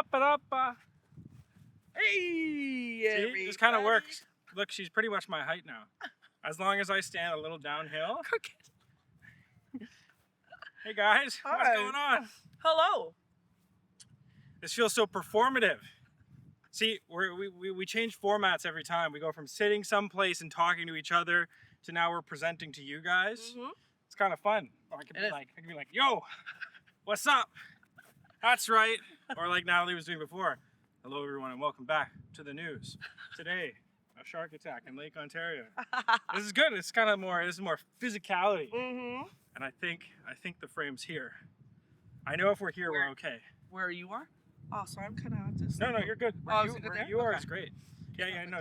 Ba-da-ba-da-ba. Hey, See, this kind of works. Look, she's pretty much my height now. As long as I stand a little downhill. Crooked. Hey guys, Hi. what's going on? Hello. This feels so performative. See, we change formats every time. We go from sitting someplace and talking to each other to now we're presenting to you guys. Mm-hmm. It's kind of fun. Or I could be like, yo, what's up? That's right. Or like Nathalie was doing before. Hello everyone and welcome back to the news. Today, a shark attack in Lake Ontario. This is good. It's kind of more. This is more physicality. Mm-hmm. And I think the frame's here. I know if we're here, we're okay. Where you are? Oh, so I'm kind of just. No, you're good. Oh, you are is great. Yeah. No,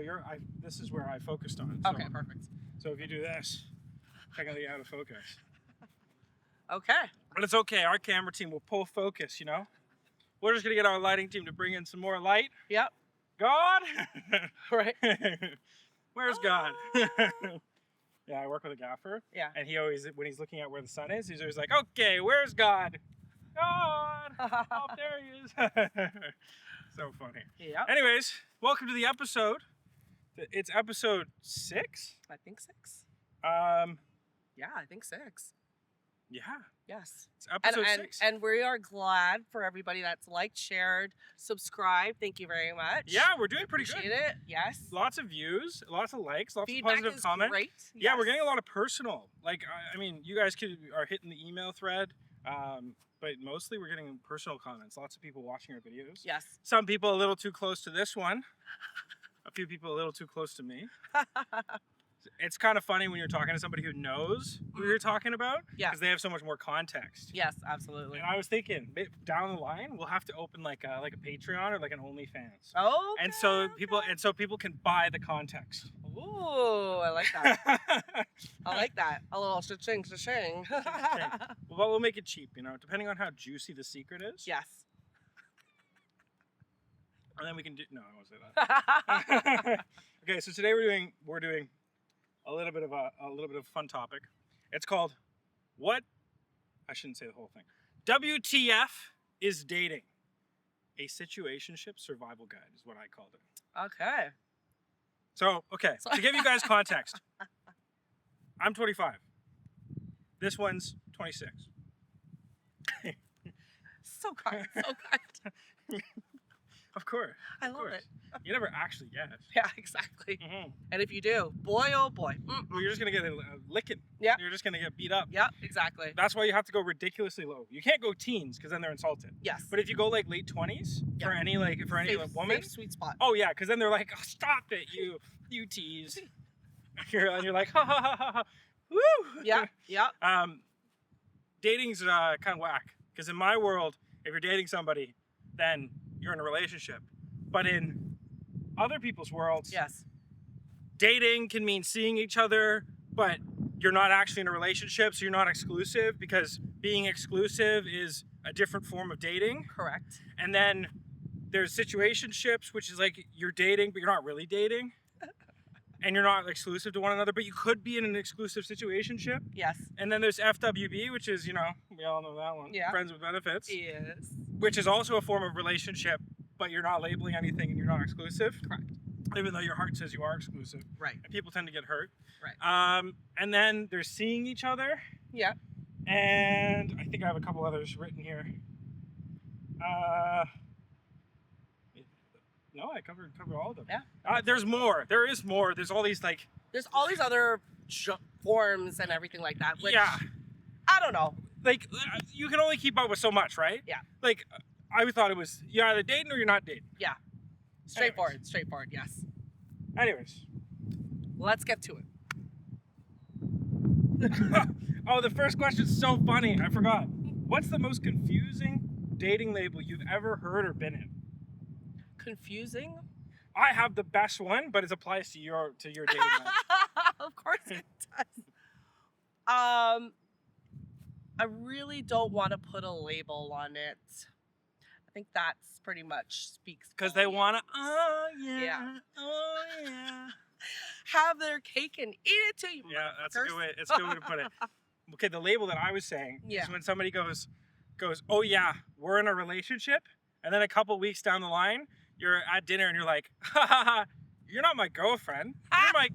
this is where I focused on. So, Okay, perfect. So if you do this, I gotta get out of focus. Okay. But it's okay. Our camera team will pull focus. You know, we're just gonna get our lighting team to bring in some more light. Yep. God. Right. Where's God? Yeah, I work with a gaffer. Yeah. And he always, when he's looking at where the sun is, he's always like, okay, where's God? God! Oh, there he is. So funny. Yeah. Anyways, welcome to the episode. It's episode 6? I think 6. Yeah, I think 6. Yeah. Yes. It's episode 6. And we are glad for everybody that's liked, shared, subscribed. Thank you very much. Yeah, we're doing pretty Appreciate good. it. Yes. Lots of views, lots of likes, lots Feedback of positive is comments. Great. Yeah, Yes. we're getting a lot of personal. Like, I mean, you guys are hitting the email thread, but mostly we're getting personal comments. Lots of people watching our videos. Yes. Some people a little too close to this one. A few people a little too close to me. It's kind of funny when you're talking to somebody who knows who you're talking about. Yeah. Because they have so much more context. Yes, absolutely. And I was thinking, down the line, we'll have to open like a Patreon or like an OnlyFans. Oh. And so people can buy the context. Ooh, I like that. I like that. A little cha-ching, cha-ching. Well, we'll make it cheap, you know, depending on how juicy the secret is. Yes. And then we can do. No, I won't say that. Okay, so today we're doing a little bit of a fun topic. It's called what? I shouldn't say the whole thing. WTF is dating? A situationship survival guide is what I called it. Okay. So, okay, to give you guys context, I'm 25. This one's 26. So kind. So kind. Of course. I love it. You never actually guess. Yeah, exactly. Mm-hmm. And if you do, boy, oh boy. Well, you're just going to get a licking. Yeah. You're just going to get beat up. Yep, exactly. That's why you have to go ridiculously low. You can't go teens because then they're insulted. Yes. But if you go like late 20s Yeah. for any woman, Safe, sweet spot. oh yeah, because then they're like, oh, stop it, you tease. And you're like, ha ha ha ha ha, woo. Yeah, yeah. Dating's kind of whack because in my world, if you're dating somebody, then you're in a relationship. But in other people's worlds, Yes. dating can mean seeing each other, but you're not actually in a relationship, so you're not exclusive because being exclusive is a different form of dating. Correct. And then there's situationships, which is like you're dating, but you're not really dating. And you're not exclusive to one another, but you could be in an exclusive situationship. Yes. And then there's FWB, which is, you know, we all know that one. Yeah. Friends with benefits. Yes. Which is also a form of relationship, but you're not labeling anything and you're not exclusive. Correct. Even though your heart says you are exclusive. Right. And people tend to get hurt. Right. And then there's seeing each other. Yeah. And I think I have a couple others written here. No, I covered all of them. Yeah. There's more. There is more. There's all these like. There's all these other forms and everything like that. Which, yeah. I don't know. Like you can only keep up with so much, right? Yeah. Like I thought it was you're either dating or you're not dating. Yeah. Straightforward. Straightforward. Yes. Anyways. Let's get to it. Oh, the first question's so funny. I forgot. What's the most confusing dating label you've ever heard or been in? Confusing? I have the best one, but it applies to your dating life. Of course it does. I really don't want to put a label on it. I think that's pretty much speaks. Because they want to, Yeah. oh yeah. Have their cake and eat it too, you Yeah, that's a motherfuckers. good way. It's a good way to put it. Okay, the label that I was saying Yeah. is when somebody goes, oh yeah, we're in a relationship, and then a couple weeks down the line, you're at dinner and you're like, ha ha ha, you're not my girlfriend.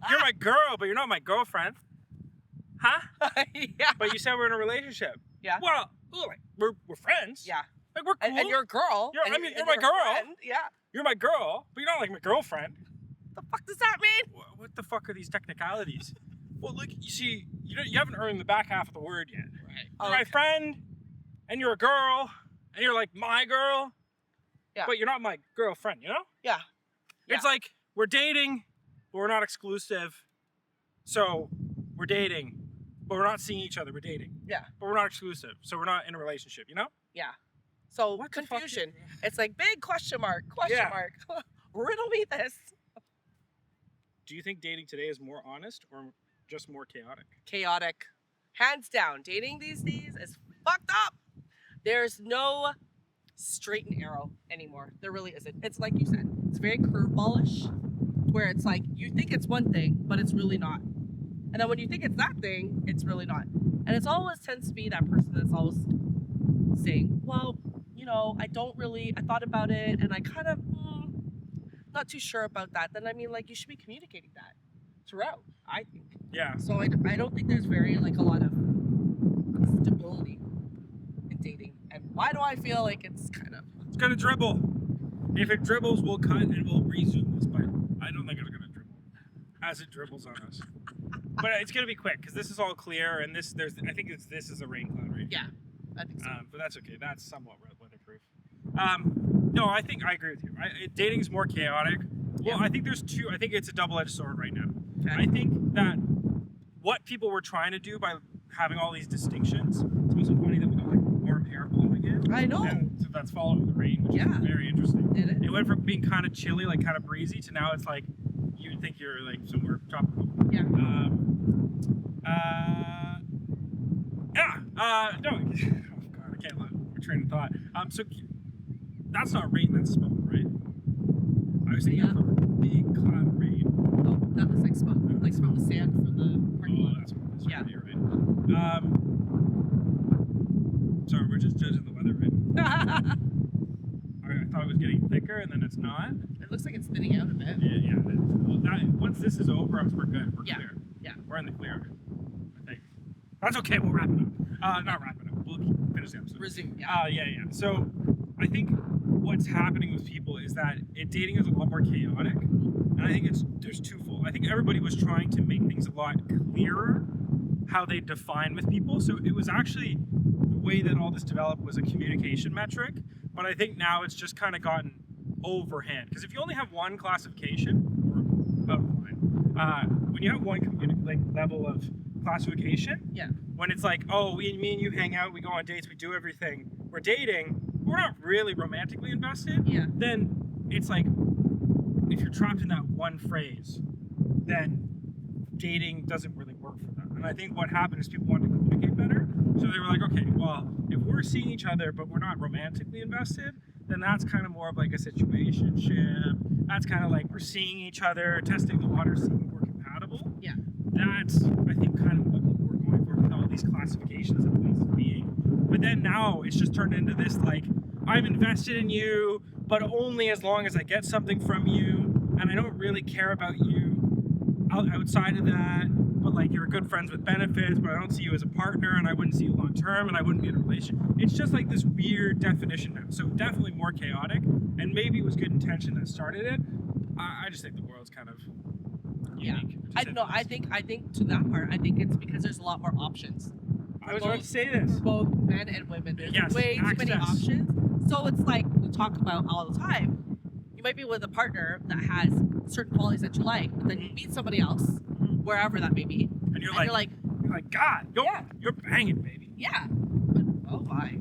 You're my girl, but you're not my girlfriend. Huh? Yeah. But you said we're in a relationship. Yeah. Well, like we're friends. Yeah. Like we're cool. And you're a girl. You're and you're my girl. friend. Yeah. You're my girl, but you're not like my girlfriend. The fuck does that mean? What the fuck are these technicalities? Well, look, you see, you haven't earned the back half of the word yet. Right. You're my friend, and you're a girl, and you're like my girl. Yeah. But you're not my girlfriend, you know? Yeah. It's like we're dating, but we're not exclusive. So we're dating, but we're not seeing each other. We're dating. Yeah. But we're not exclusive, so we're not in a relationship, you know? Yeah. So What the fuck confusion. It's like big question mark. Question mark. Riddle me this. Do you think dating today is more honest or just more chaotic? Chaotic. Hands down. Dating these days is fucked up. There's no straight and arrow anymore. There really isn't. It's like you said. It's very curveballish, where it's like you think it's one thing, but it's really not. And then when you think it's that thing, it's really not. And it's always tends to be that person that's always saying, well, you know, I thought about it and I kind of not too sure about that. Then I mean, like, you should be communicating that throughout, I think. Yeah. So I don't think there's very like a lot of stability in dating. And why do I feel like it's gonna dribble. If it dribbles, we'll cut and we'll resume this, but I don't think it's gonna dribble as it dribbles on us. But it's gonna be quick because this is all clear, and this is a rain cloud, right? Yeah, I think so. But that's okay. That's somewhat weatherproof. No, I think I agree with you. Dating is more chaotic. Well, I think there's two. I think it's a double-edged sword right now. Okay. I think that what people were trying to do by having all these distinctions, it's also funny that we got like warm air blowing in. I know. And so that's following the rain, which is very interesting. Did it? It went from being kind of chilly, like kind of breezy, to now it's like you'd think you're like somewhere tropical. Yeah. No. Oh God, I can't let my train of thought. So that's not rain, that's smoke, right? I was thinking of a big cloud of rain. Oh, that was like smoke. Like smoke the sand from the parking lot. That's what Yeah. you're right. Sorry, we're just judging the weather, right? I thought it was getting thicker, and then it's not. It looks like it's thinning out a bit. Yeah. Well, once this is over, we're good. We're clear. Yeah. We're in the clear, I think. That's okay. We'll wrap it up. Not wrap it up. We'll finish the episode. Resume. Yeah. Yeah. So, I think what's happening with people is that dating is a lot more chaotic, and I think there's twofold. I think everybody was trying to make things a lot clearer how they define with people. So it was actually the way that all this developed was a communication metric, but I think now it's just kind of gotten overhand. Because if you only have one classification, or about one, when you have one level of classification, when it's like, oh, me and you hang out, we go on dates, we do everything, we're dating, we're not really romantically invested, then it's like, if you're trapped in that one phrase, then dating doesn't really work for them. And I think what happened is people wanted to communicate better. So they were like, okay, well, if we're seeing each other but we're not romantically invested, then that's kind of more of like a situationship. That's kind of like we're seeing each other, testing the water, seeing if we're compatible. Yeah. That's, I think, kind of what people were going for with all these classifications of places being. But then now it's just turned into this like, I'm invested in you, but only as long as I get something from you, and I don't really care about you outside of that, but like you're good friends with benefits, but I don't see you as a partner, and I wouldn't see you long term, and I wouldn't be in a relationship. It's just like this weird definition now. So definitely more chaotic, and maybe it was good intention that started it. I just think the world's kind of unique. I think to that part, I think it's because there's a lot more options. I was about to say this. For both men and women. There's way too many access. options. So it's like we talk about all the time. You might be with a partner that has certain qualities that you like, but then you meet somebody else, wherever that may be, and you're like, God, you're banging, baby. Yeah. But, oh my.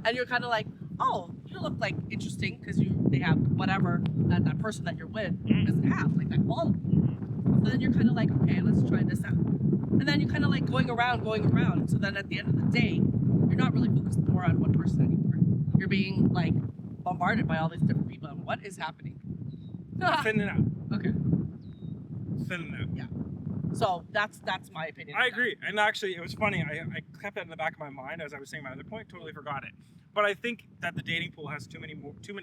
And you're kind of like, oh, you look like interesting because they have whatever that person that you're with doesn't have, like that quality. So then you're kind of like, okay, let's try this out. And then you're kind of like going around. So then at the end of the day, you're not really focused more on one person anymore. You're being like bombarded by all these different people. And what is happening? Thinning out. Okay. Thinning out. Yeah. So that's my opinion. I agree. And actually, it was funny. I kept that in the back of my mind as I was saying my other point. Totally forgot it. But I think that the dating pool has too many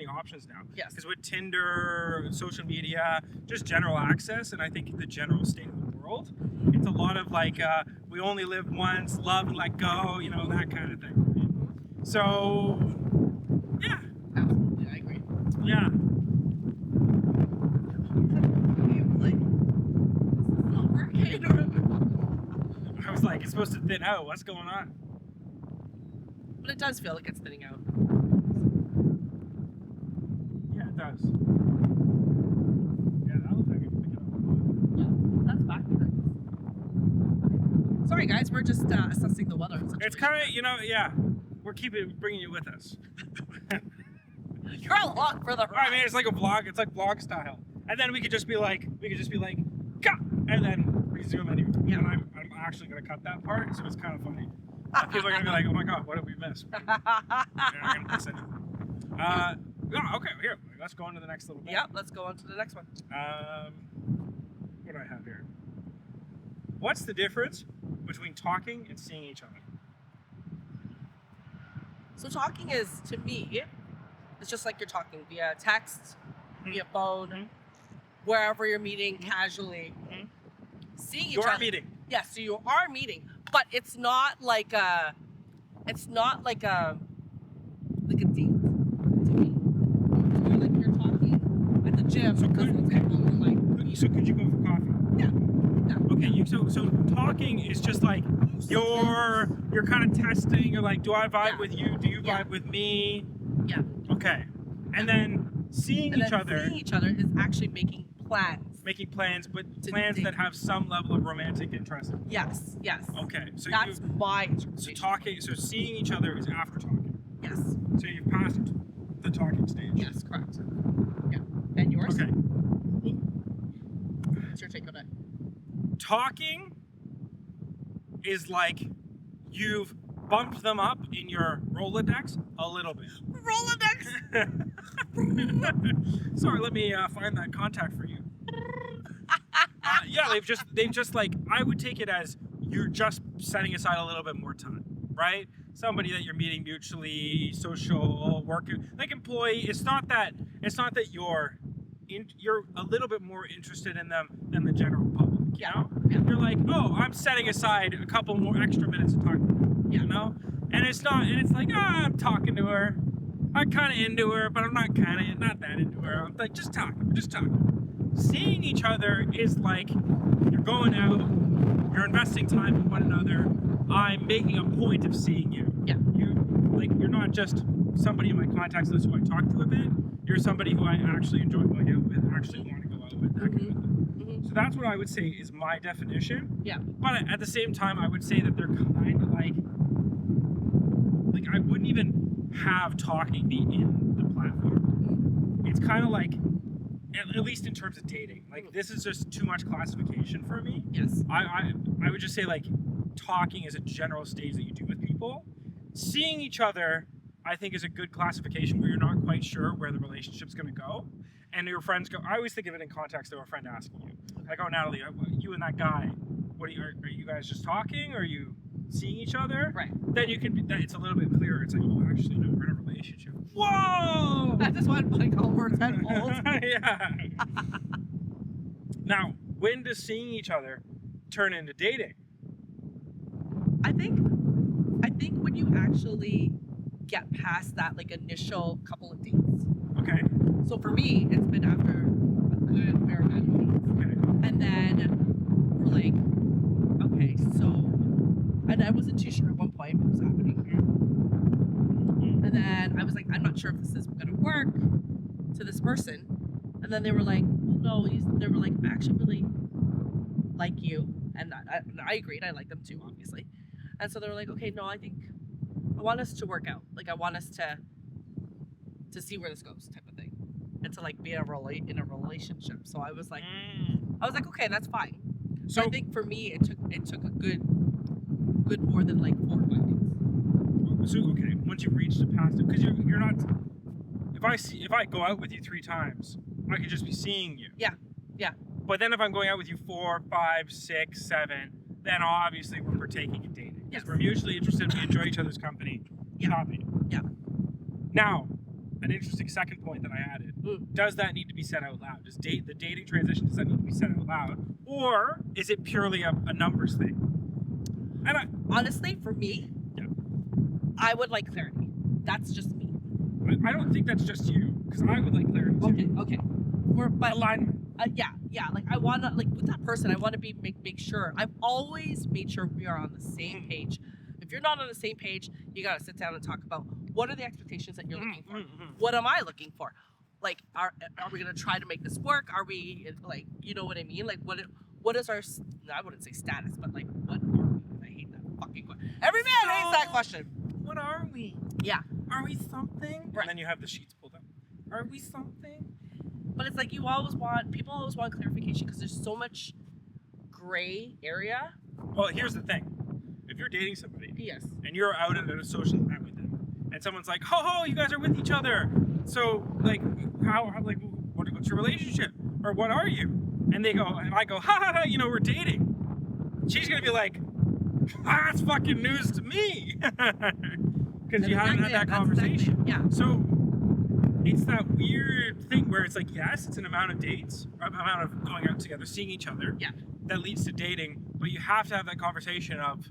options now. Yes. Because with Tinder, social media, just general access, and I think the general state of the world, it's a lot of like, we only live once, love and let go, you know, that kind of thing. So, yeah. Absolutely, I agree. Yeah. Like, this is not working. I was like, it's supposed to thin out. What's going on? But it does feel like it's thinning out. Yeah, it does. Yeah, that looks like it's picking up. Yeah, that's back. Sorry, guys, we're just assessing the weather. It's kind of, you know, yeah. We're bringing you with us. You're along for the ride. I mean, it's like a vlog. It's like vlog style. And then we could just be like, cut, and then resume anyway. Yeah. And I'm actually gonna cut that part, so it's kind of funny. People are gonna be like, oh my god, what did we miss? Yeah, I'm gonna miss it. Yeah, okay, here. Let's go on to the next little bit. Yep, let's go on to the next one. What do I have here? What's the difference between talking and seeing each other? So talking is, to me, it's just like you're talking via text, via phone, Mhm. wherever you're meeting casually. Mhm. Seeing each You other. are meeting. Yes, so you are meeting, but it's not like a date to me. So you're talking at the gym. So because could- it's kind of like, So could you go for coffee? yeah. Okay, so talking is just like you're kind of testing. You're like, do I vibe Yeah. with you? Do you Yeah. vibe with me? Yeah. Okay, and then seeing And each then other, seeing each other is actually making plans. making plans, but To plans date. that have some level of romantic interest. Yes, yes. Okay, so That's my so interpretation. so seeing each other is after talking. Yes, So you've passed the talking stage. yes, correct. Yeah. And yours? Okay. What's your take on it? Talking is like you've bumped them up in your Rolodex a little bit. Rolodex! Sorry, let me find that contact for you. Yeah, they've just like, I would take it as you're just setting aside a little bit more time, right? Somebody that you're meeting mutually, social, work, like employee. It's not that you're a little bit more interested in them than the general public. You know? Yeah. You're like, oh, I'm setting aside a couple more extra minutes to talk to her. Yeah. You know? And it's like, I'm talking to her. I'm kind of into her, but I'm not not that into her. I'm like, just talking. Seeing each other is like, you're going out, you're investing time in one another. I'm making a point of seeing you. Yeah. You're not just somebody in my contacts list who I talk to a bit. You're somebody who I actually enjoy going out with, actually want to go out with, that kind of thing. Mhm. So that's what I would say is my definition. Yeah. But at the same time, I would say that they're kind of like I wouldn't even have talking be in the platform. It's kind of like, at least in terms of dating, like this is just too much classification for me. Yes. I would just say like talking is a general stage that you do with people. Seeing each other, I think, is a good classification where you're not quite sure where the relationship's going to go. And your friends go, I always think of it in context of a friend asking you, like, oh, Natalie, you and that guy, are you guys just talking? Or are you seeing each other? Right. Then it's a little bit clearer. It's like, oh, actually, no, we're in a relationship. Whoa! I just went like over 10 holes. Yeah. Now, when does seeing each other turn into dating? I think when you actually get past that like initial couple of dates. Okay. So for me, it's been after a good fair amount of dates. Okay. And then we're like, okay, so, and I wasn't too sure at one point what was happening. And then I was like, I'm not sure if this is going to work to this person. And then they were like, well, no, they were like, I actually really like you. And I agreed. I like them too, obviously. And so they were like, okay, no, I want us to work out. Like, I want us to see where this goes, type of thing, and to like be in a relationship. So I was like, okay, that's fine. So I think for me, it took a good more than like 4 or 5 days. So okay, once you've reached it past it, because you're not. If I go out with you 3 times, I could just be seeing you. Yeah. But then if I'm going out with you 4, 5, 6, 7, then obviously we're partaking in dating. Yes. We're mutually interested. We enjoy each other's company. Yeah. Shopping. Yeah. Now, an interesting second point that I added. Does that need to be said out loud? The dating transition, does that need to be said out loud? Or is it purely a numbers thing? And honestly, for me, yeah. I would like clarity. That's just me. I don't think that's just you, because I would like clarity too. Okay. But alignment. Yeah. Like I wanna, like with that person, I want to make sure. I've always made sure we are on the same page. If you're not on the same page, you gotta sit down and talk about what are the expectations that you're looking for. What am I looking for? Like, are we gonna try to make this work? Are we like, you know what I mean? Like, what is our? I wouldn't say status, but like, what are we? I hate that fucking question. Every man hates that question. What are we? Yeah. Are we something? Right. And then you have the sheets pulled up. Are we something? But it's like people always want clarification because there's so much gray area. Well, here's the thing. If you're dating somebody, yes, and you're out at a social event with them, and someone's like, "Ho, you guys are with each other. So, like, what's your relationship? Or what are you?" And they go, and I go, "Ha, you know, we're dating." She's gonna be like, "That's fucking news to me," because you haven't had that conversation. Exactly, yeah. So it's that weird thing where it's like, yes, it's an amount of dates, or amount of going out together, seeing each other, yeah, that leads to dating. But you have to have that conversation of,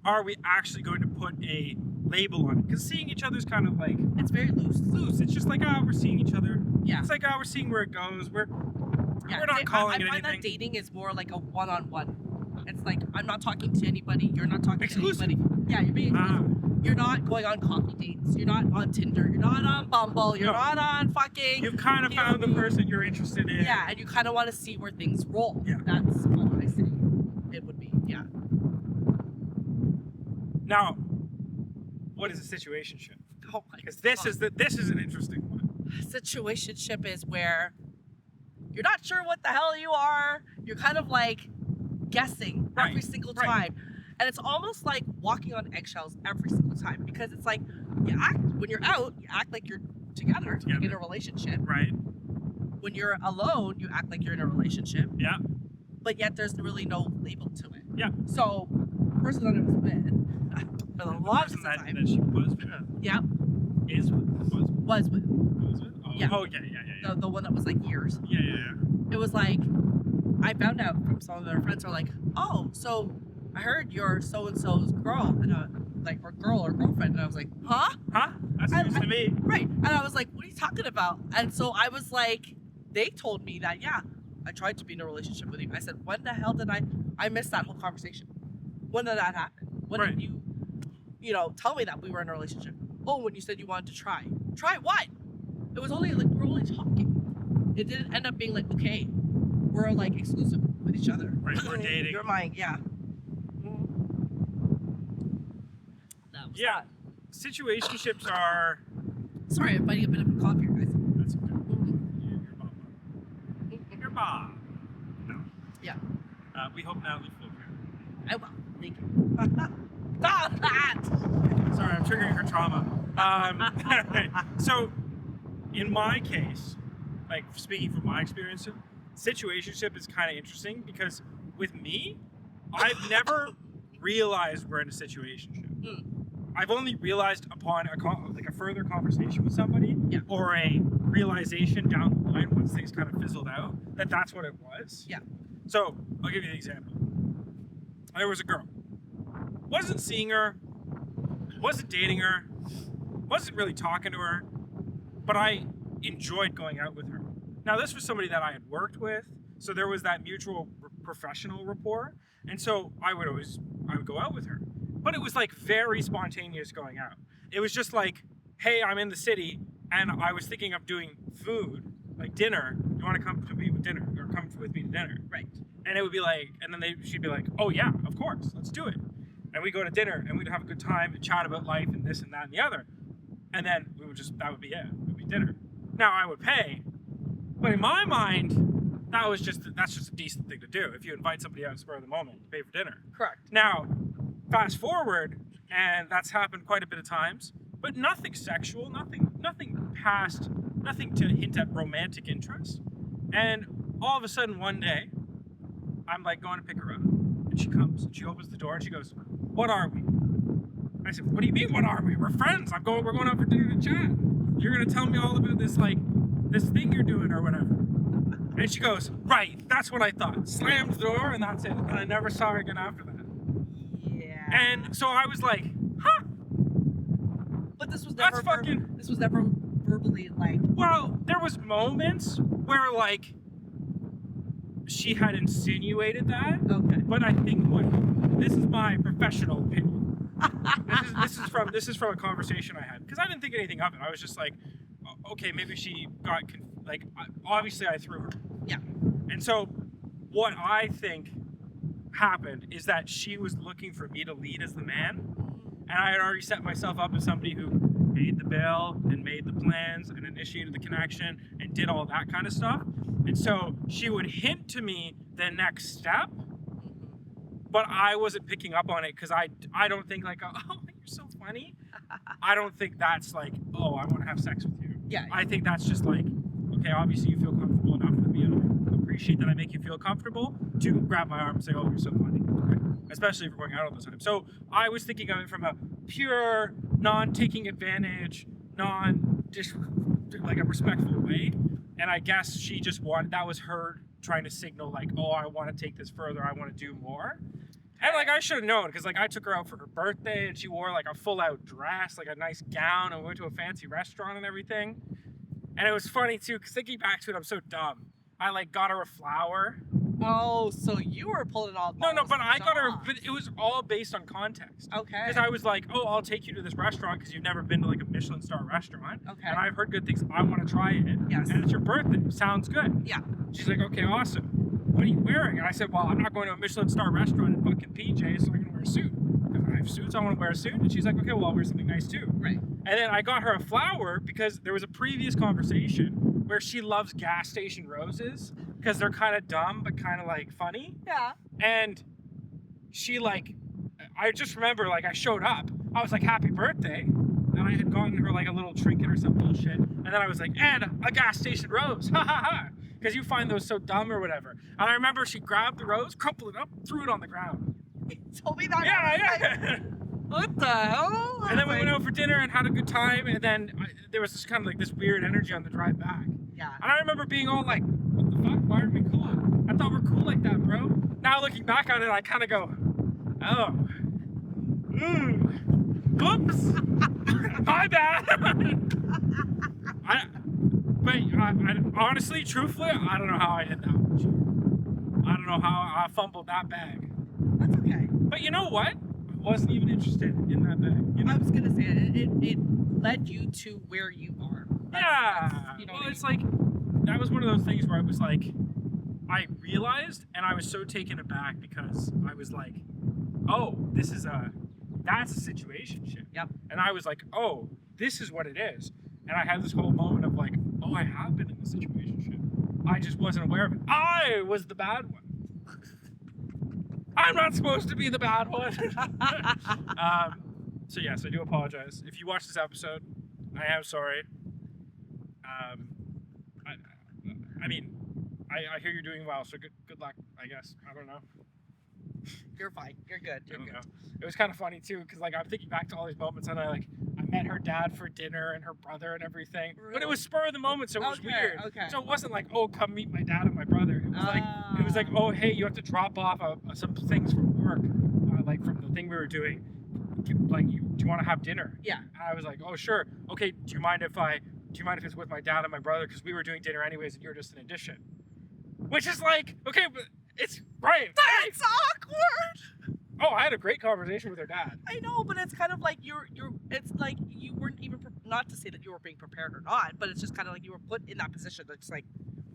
are we actually going to put a label on it? Because seeing each other is kind of like, it's very loose. It's just like, we're seeing each other. Yeah. It's like, we're seeing where it goes. We're not calling it anything. I find that dating is more like a one-on-one. It's like, I'm not talking to anybody. You're not talking exclusive. to anybody. Yeah, you're being exclusive. You're not going on coffee dates. You're not on Tinder. You're not on Bumble. You're not on fucking... You've kind of found the person you're interested in. Yeah, and you kind of want to see where things roll. Yeah. That's what I say it would be, yeah. Now, what is a situationship? Oh my God. Because this is an interesting one. Situationship is where you're not sure what the hell you are. You're kind of like guessing every single time. And it's almost like walking on eggshells every single time because it's like when you're out, you act like you're together like in a relationship. Right. When you're alone, you act like you're in a relationship. Yeah. But yet there's really no label to it. Yeah. So, the person that I was with for the longest time. That she was with. Yeah. Was with. Oh, yeah. Oh, yeah. The one that was like years. Yeah. It was like, I found out from some of their friends are like, oh, so I heard you're so-and-so's girl, and or girl or girlfriend, and I was like, huh? That's news to me. Right, and I was like, what are you talking about? And so I was like, they told me that, yeah, I tried to be in a relationship with you. I said, when the hell did I missed that whole conversation? When did that happen? When did you tell me that we were in a relationship? Oh, when you said you wanted to try. Try what? It was only like, we're only talking. It didn't end up being like, okay, we're like exclusive with each other. Right, we're dating. You're mine, yeah. Yeah, situationships are... Sorry, I'm fighting a bit of a cough here, guys. That's okay. You're Bob. No. Yeah. We hope Natalie feels good. I will. Thank you. Stop that! Sorry, I'm triggering her trauma. So, in my case, like speaking from my experience, situationship is kind of interesting because with me, I've never realized we're in a situationship. I've only realized upon a further conversation with somebody, or a realization down the line once things kind of fizzled out, that that's what it was. Yeah. So I'll give you an example. There was a girl. Wasn't seeing her, wasn't dating her, wasn't really talking to her, but I enjoyed going out with her. Now this was somebody that I had worked with, so there was that mutual professional rapport, and so I would go out with her. But it was like very spontaneous going out. It was just like, hey, I'm in the city and I was thinking of doing food, like dinner. You want to come to me with dinner or come with me to dinner? Right. And it would be like, and then she'd be like, oh yeah, of course, let's do it. And we'd go to dinner and we'd have a good time and chat about life and this and that and the other. And then that would be it. It would be dinner. Now I would pay, but in my mind, that's just a decent thing to do. If you invite somebody out spur of the moment, you pay for dinner. Correct. Now, fast forward, and that's happened quite a bit of times, but nothing sexual, nothing past, nothing to hint at romantic interest. And all of a sudden one day, I'm like going to pick her up, and she comes, and she opens the door, and she goes, what are we? I said, what do you mean, what are we? We're friends. We're going out for dinner to chat. you're gonna tell me all about this this thing you're doing or whatever. And she goes, right, that's what I thought. Slammed the door and that's it. And I never saw her again after that. Yeah. And so I was like, huh. But this was never this was never verbally like. Well, there was moments where like she had insinuated that. Okay. But I think this is my professional opinion. This is from a conversation I had because I didn't think anything of it. I was just like, okay, maybe she got obviously I threw her. Yeah. And so what I think happened is that she was looking for me to lead as the man, and I had already set myself up as somebody who paid the bill and made the plans and initiated the connection and did all that kind of stuff. And so she would hint to me the next step, but I wasn't picking up on it because I don't think like, oh, you're so funny. I don't think that's like, oh, I want to have sex with you. Yeah. I think that's just like, okay, obviously you feel comfortable enough with me and I appreciate that I make you feel comfortable to grab my arm and say, oh, you're so funny. Okay. Especially if we're going out all the time. So I was thinking of it from a pure, non-taking advantage, like a respectful way. And I guess she just wanted, that was her trying to signal like, oh, I want to take this further. I want to do more. And like, I should have known because like I took her out for her birthday and she wore like a full out dress, like a nice gown, and we went to a fancy restaurant and everything. And it was funny too, because thinking back to it, I'm so dumb. I like got her a flower. Oh, so you were pulling all. No, but I got her, but it was all based on context. Okay. Because I was like, oh, I'll take you to this restaurant because you've never been to like a Michelin star restaurant. Okay. And I've heard good things. I want to try it. Yes. And it's your birthday. Sounds good. Yeah. She's like, okay, awesome. What are you wearing? And I said, well, I'm not going to a Michelin star restaurant in fucking PJs, so I'm going to wear a suit. Because I have suits, I want to wear a suit. And she's like, okay, well, I'll wear something nice too. Right. And then I got her a flower because there was a previous conversation where she loves gas station roses because they're kind of dumb but kind of like funny. Yeah. And she like, I just remember like I showed up. I was like, happy birthday. And I had gotten her like a little trinket or some bullshit. And then I was like, and a gas station rose. Ha ha ha. Because you find those so dumb or whatever. And I remember she grabbed the rose, crumpled it up, threw it on the ground. You told me that. Yeah. What the hell? And then we went out for dinner and had a good time. And then there was just kind of like this weird energy on the drive back. Yeah. And I remember being all like, what the fuck? Why aren't we cool? I thought we're cool like that, bro. Now looking back on it, I kind of go, oh. Oops. My bad. But honestly, truthfully, I don't know how I did that. I don't know how I fumbled that bag. That's okay. But you know what? I wasn't even interested in that bag. You know? I was gonna say it led you to where you are. Yeah. You know Well, what I mean? it's like that was one of those things where I was like, I realized, and I was so taken aback because I was like, oh, that's a situationship. Yep. And I was like, oh, this is what it is. And I had this whole moment of like, oh, I have been in the situationship. I just wasn't aware of it. I was the bad one. I'm not supposed to be the bad one. So yes, I do apologize. If you watch this episode, I am sorry. I mean, I hear you're doing well, so good luck, I guess. I don't know. You're fine. You're good. I don't know. It was kind of funny too, because like I'm thinking back to all these moments, and I met her dad for dinner and her brother and everything. Really? But it was spur of the moment, so it was weird. Okay. So it wasn't like, oh, come meet my dad and my brother. It was like, oh, hey, you have to drop off some things from work, like from the thing we were doing. Like, do you want to have dinner? Yeah. And I was like, oh, sure. Okay. Do you mind if it's with my dad and my brother? Because we were doing dinner anyways, and you're just an addition. Which is like, okay, but it's right. That's awkward. Oh, I had a great conversation with her dad. I know, but it's kind of like it's like you weren't even, not to say that you were being prepared or not, but it's just kind of like you were put in that position that's like.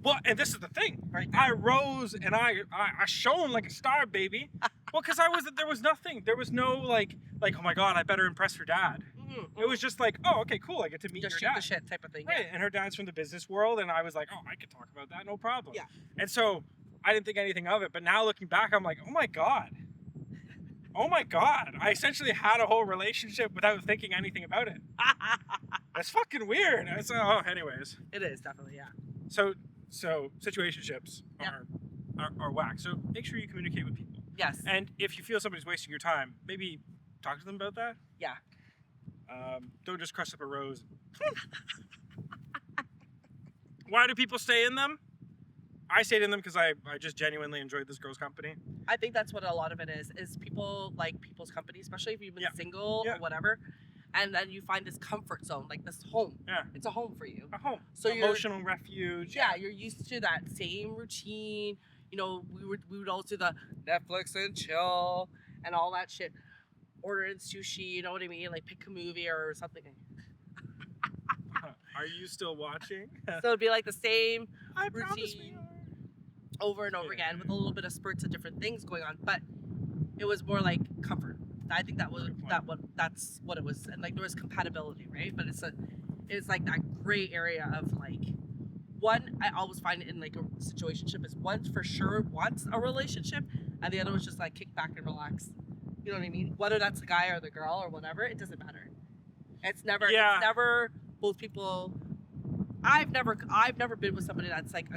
Well, and this is the thing, right? I rose and I shone like a star, baby. Well, because there was nothing. There was no like, oh my God, I better impress her dad. Mm-hmm. It was just like, oh, okay, cool. I get to meet just your dad. Just shoot the shit type of thing. Right, yeah. And her dad's from the business world, and I was like, oh, I could talk about that, no problem. Yeah. And so I didn't think anything of it, but now looking back, I'm like, oh my God. Oh my God. I essentially had a whole relationship without thinking anything about it. That's fucking weird. Anyways. It is, definitely, yeah. So situationships are whack. So make sure you communicate with people. Yes. And if you feel somebody's wasting your time, maybe talk to them about that. Yeah. Don't just crush up a rose Why do people stay in them? I stayed in them because I just genuinely enjoyed this girl's company. I think that's what a lot of it is people like people's company, especially if you've been single Yeah. or whatever. And then you find this comfort zone, like this home. Yeah. It's a home for you. A home. So Emotional refuge. Yeah, you're used to that same routine. You know, we would always do the Netflix and chill and all that shit. Order in sushi, you know what I mean? Like pick a movie or something. Are you still watching? So it'd be like the same I promise we routine are. over and over again with a little bit of spurts of different things going on. But it was more like comfort. I think that's what it was. And like there was compatibility, right? But it's like that gray area of like one, I always find it in like a situationship is one for sure wants a relationship and the other was just like kick back and relax. You know what I mean? Whether that's the guy or the girl or whatever, it doesn't matter. It's never both people. I've never been with somebody that's like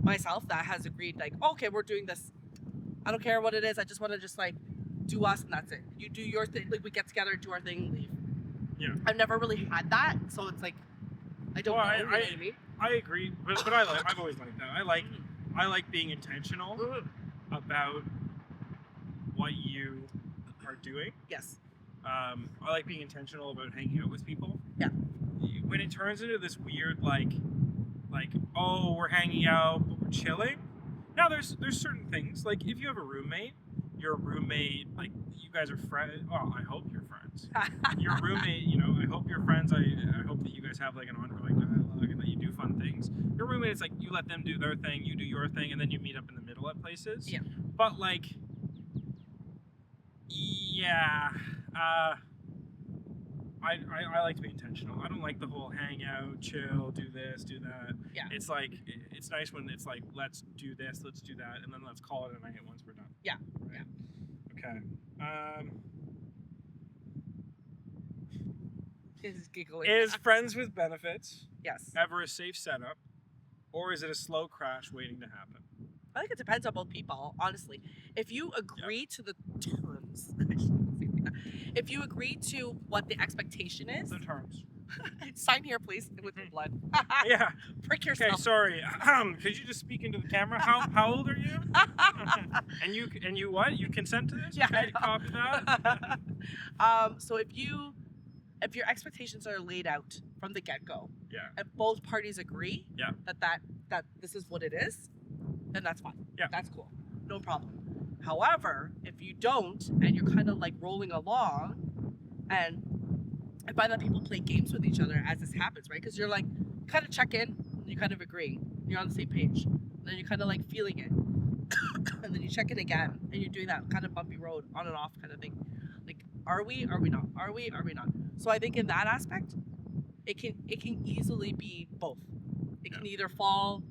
myself that has agreed like, okay, we're doing this. I don't care what it is. I just want to just like do us and that's it. You do your thing. Like we get together, do our thing, leave. Yeah. I've never really had that, so it's like I don't know. You know what I mean? I agree, but I've always liked that. I like being intentional about what you are doing. Yes. I like being intentional about hanging out with people. Yeah. When it turns into this weird like oh, we're hanging out but we're chilling. Now there's certain things like if you have a roommate, your roommate like you guys are friends. Well, I hope you're friends. Your roommate, you know, I hope you're friends. I hope that you guys have like an ongoing dialogue and that you do fun things. Your roommate, it's like you let them do their thing, you do your thing, and then you meet up in the middle at places. Yeah. But like, yeah, I like to be intentional. I don't like the whole hang out, chill, do this, do that. Yeah. It's like it's nice when it's like let's do this, let's do that, and then let's call it a night once we're done. Yeah. Right? Yeah. Okay. Is giggling. Is friends with benefits Yes. ever a safe setup, or is it a slow crash waiting to happen? I think it depends on both people, honestly. If you agree to the terms, if you agree to what the expectation is, The terms. sign here, please, with your blood. Yeah. Prick Okay. yourself. Sorry. Could you just speak into the camera? How old are you? And you what? You consent to this? Yeah, Okay. I know. Copy that. So if your expectations are laid out from the get-go, Yeah. and both parties agree Yeah. that this is what it is, then that's fine. Yeah. That's cool. No problem. However, if you don't and you're kind of like rolling along, and I find that people play games with each other as this happens, right? Because you're like kind of check in, and you kind of agree, you're on the same page, and then you're kind of like feeling it, and then you check in again, and you're doing that kind of bumpy road on and off kind of thing. Like, are we? Are we not? Are we? Are we not? So I think in that aspect, it can easily be both. It can either fall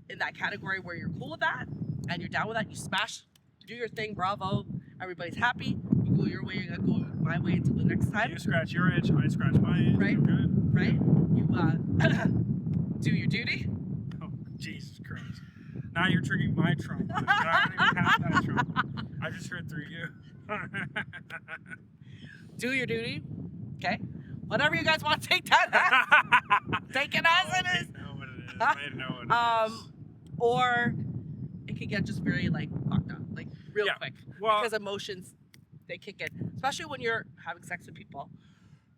in that category where you're cool with that and you're down with that, you smash, do your thing, bravo, everybody's happy, you go your way, I go my way until the next time. You scratch your itch, I scratch my itch. Right. We're good. Right? You do your duty. Oh, Jesus Christ. Now you're triggering my trauma. I don't even have that trauma. I just heard through you. Do your duty. Okay? Whatever you guys want to take that. Take it as it is. I know what it is. I know what it is. Or it can get just very like fucked up, like real quick. Well, Because emotions, they kick in. Especially when you're having sex with people.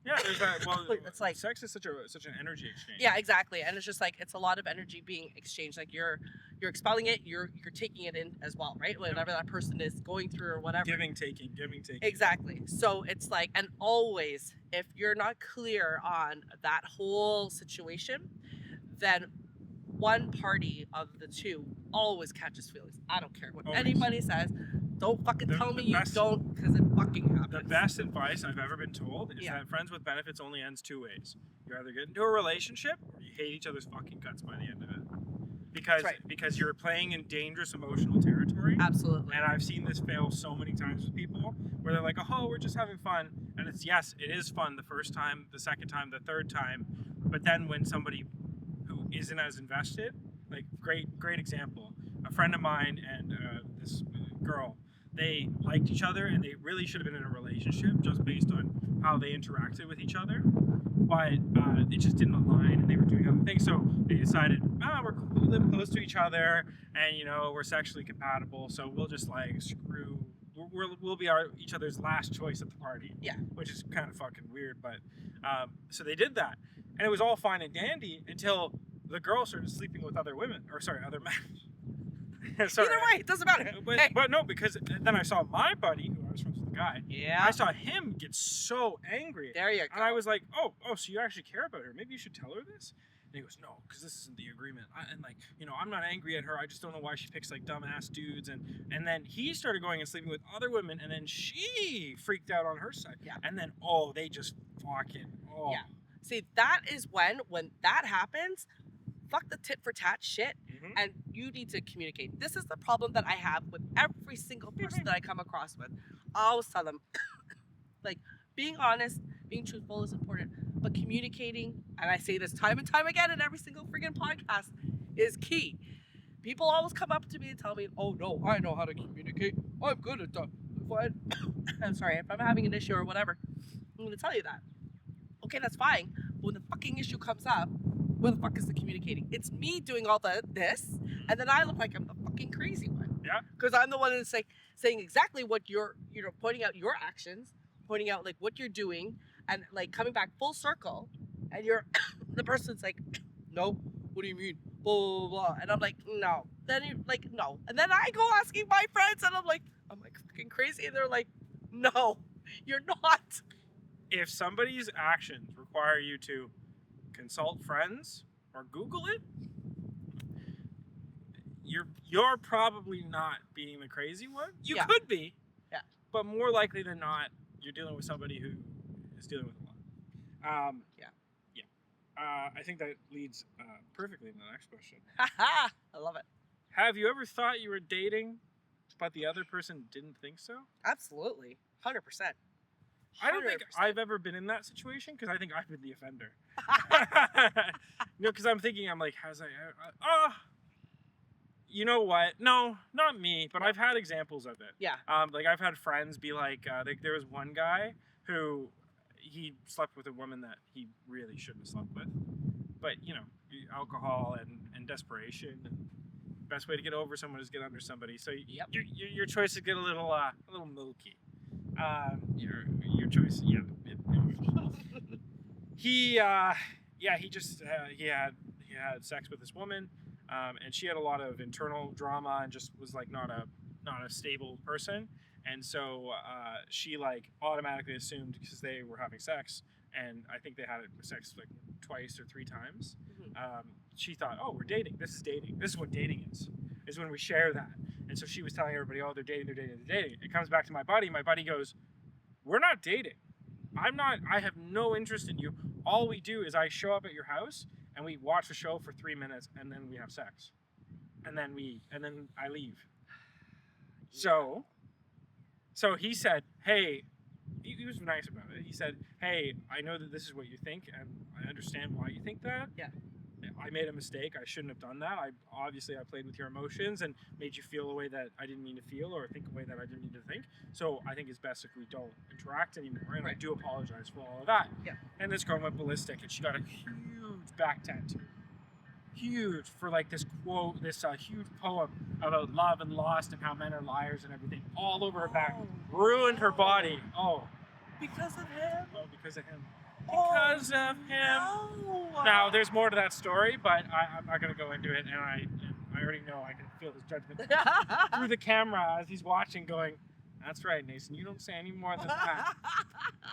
yeah, there's that. Well, It's like- sex is such an energy exchange. Yeah, exactly. And it's just like it's a lot of energy being exchanged. Like you're expelling it, you're taking it in as well, right? Whatever that person is going through or whatever. Giving, taking. Exactly. So it's like, and always, if you're not clear on that whole situation, then one party of the two always catches feelings. I don't care what Always. anybody says. Don't fucking tell me you best- don't, because it fucking happens. The best advice I've ever been told is that friends with benefits only ends two ways. You either get into a relationship or you hate each other's fucking guts by the end of it. Because you're playing in dangerous emotional territory. Absolutely. And I've seen this fail so many times with people where they're like, oh, we're just having fun. And it's, yes, it is fun the first time, the second time, the third time. But then when somebody who isn't as invested, like great example, a friend of mine and this girl, they liked each other and they really should have been in a relationship just based on how they interacted with each other. but it just didn't align, and they were doing other things. So they decided, we live close to each other, and we're sexually compatible, so we'll just like screw. We'll be each other's last choice at the party. Yeah. Which is kind of fucking weird, but so they did that, and it was all fine and dandy until the girl started sleeping with other women, or sorry, other men. Sorry. Either way, it doesn't matter. But no, because then I saw my buddy, who I was friends with the guy. Yeah. I saw him get so angry. There you go. And I was like, oh, so you actually care about her? Maybe you should tell her this. And he goes, no, because this isn't the agreement. I'm not angry at her. I just don't know why she picks like dumbass dudes. And then he started going and sleeping with other women, and then she freaked out on her side. Yeah. And then they just fucking Yeah. See, that is when that happens, fuck the tit for tat shit, and you need to communicate. This is the problem that I have with every single person that I come across with. I always tell them, like, being honest, being truthful is important, but communicating, and I say this time and time again in every single freaking podcast, is key. People always come up to me and tell me, oh no, I know how to communicate. I'm good at that. I'm sorry, if I'm having an issue or whatever, I'm going to tell you that. Okay, that's fine. But when the fucking issue comes up, where the fuck is the communicating? It's me doing all this, and then I look like I'm the fucking crazy one. Yeah. Because I'm the one that's saying exactly what you're, pointing out your actions, pointing out like what you're doing, and like coming back full circle, and you're the person's like, no, what do you mean? Blah blah blah, and I'm like, no. Then you're like, no, and then I go asking my friends, and I'm like fucking crazy, and they're like, no, you're not. If somebody's actions require you to consult friends or Google it, you're probably not being the crazy one. You could be, but more likely than not, you're dealing with somebody who is dealing with a lot. I think that leads perfectly into the next question. I love it. Have you ever thought you were dating, but the other person didn't think so? Absolutely, 100%. I don't think I've ever been in that situation, because I think I've been the offender. Because I'm thinking, I'm like, you know what? No, not me, but I've had examples of it. Yeah. Like I've had friends be like, there was one guy who he slept with a woman that he really shouldn't have slept with, but alcohol and desperation, and best way to get over someone is get under somebody. So your choices get a little milky. Your choice, he had sex with this woman, and she had a lot of internal drama and just was like not a stable person, and so she like automatically assumed, because they were having sex, and I think they had sex like twice or three times. She thought, oh, we're dating. This is dating. This is what dating is when we share that. And so she was telling everybody, oh, they're dating. It comes back to my buddy. My buddy goes, we're not dating. I have no interest in you. All we do is I show up at your house and we watch the show for 3 minutes, and then we have sex. And then I leave. So he said, hey, he was nice about it. He said, hey, I know that this is what you think, and I understand why you think that. Yeah. I made a mistake. I shouldn't have done that. I played with your emotions and made you feel a way that I didn't mean to feel, or think a way that I didn't need to think. So I think it's best if we don't interact anymore. And I do apologize for all of that. Yeah. And this girl went ballistic, and she got a huge back tattoo. Huge, for like this quote, this huge poem about love and lust and how men are liars and everything, all over her back. Ruined her body. Oh. Because of him? Oh, because of him. Because of him. No. Now, there's more to that story, but I'm not going to go into it, and I already know I can feel his judgment through the camera as he's watching, going, that's right, Nason, you don't say any more than that.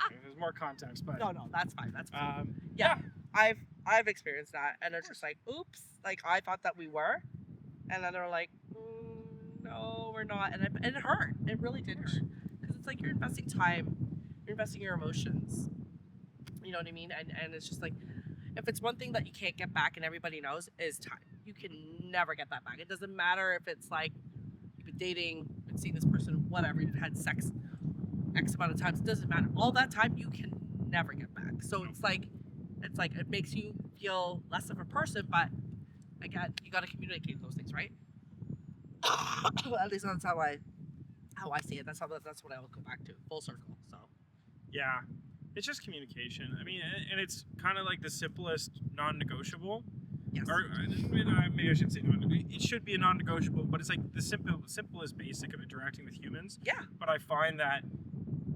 There's more context, but... No, that's fine, that's fine. Yeah, I've experienced that, and it's just like, oops, like, I thought that we were, and then they're like, no, we're not, and it hurt. It really did hurt, because it's like you're investing time, you're investing your emotions. You know what I mean? And it's just like, if it's one thing that you can't get back, and everybody knows, is time. You can never get that back. It doesn't matter if it's like you've been dating, been seeing this person, whatever, you've had sex X amount of times. It doesn't matter. All that time you can never get back. So it's like it makes you feel less of a person, but again, you got to communicate those things, right? At least that's how I see it. That's what I will go back to, full circle. So yeah. It's just communication. I mean, and it's kind of like the simplest non-negotiable. Yes. Or maybe I shouldn't say non-negotiable. It should be a non-negotiable, but it's like the simplest basic of interacting with humans. Yeah. But I find that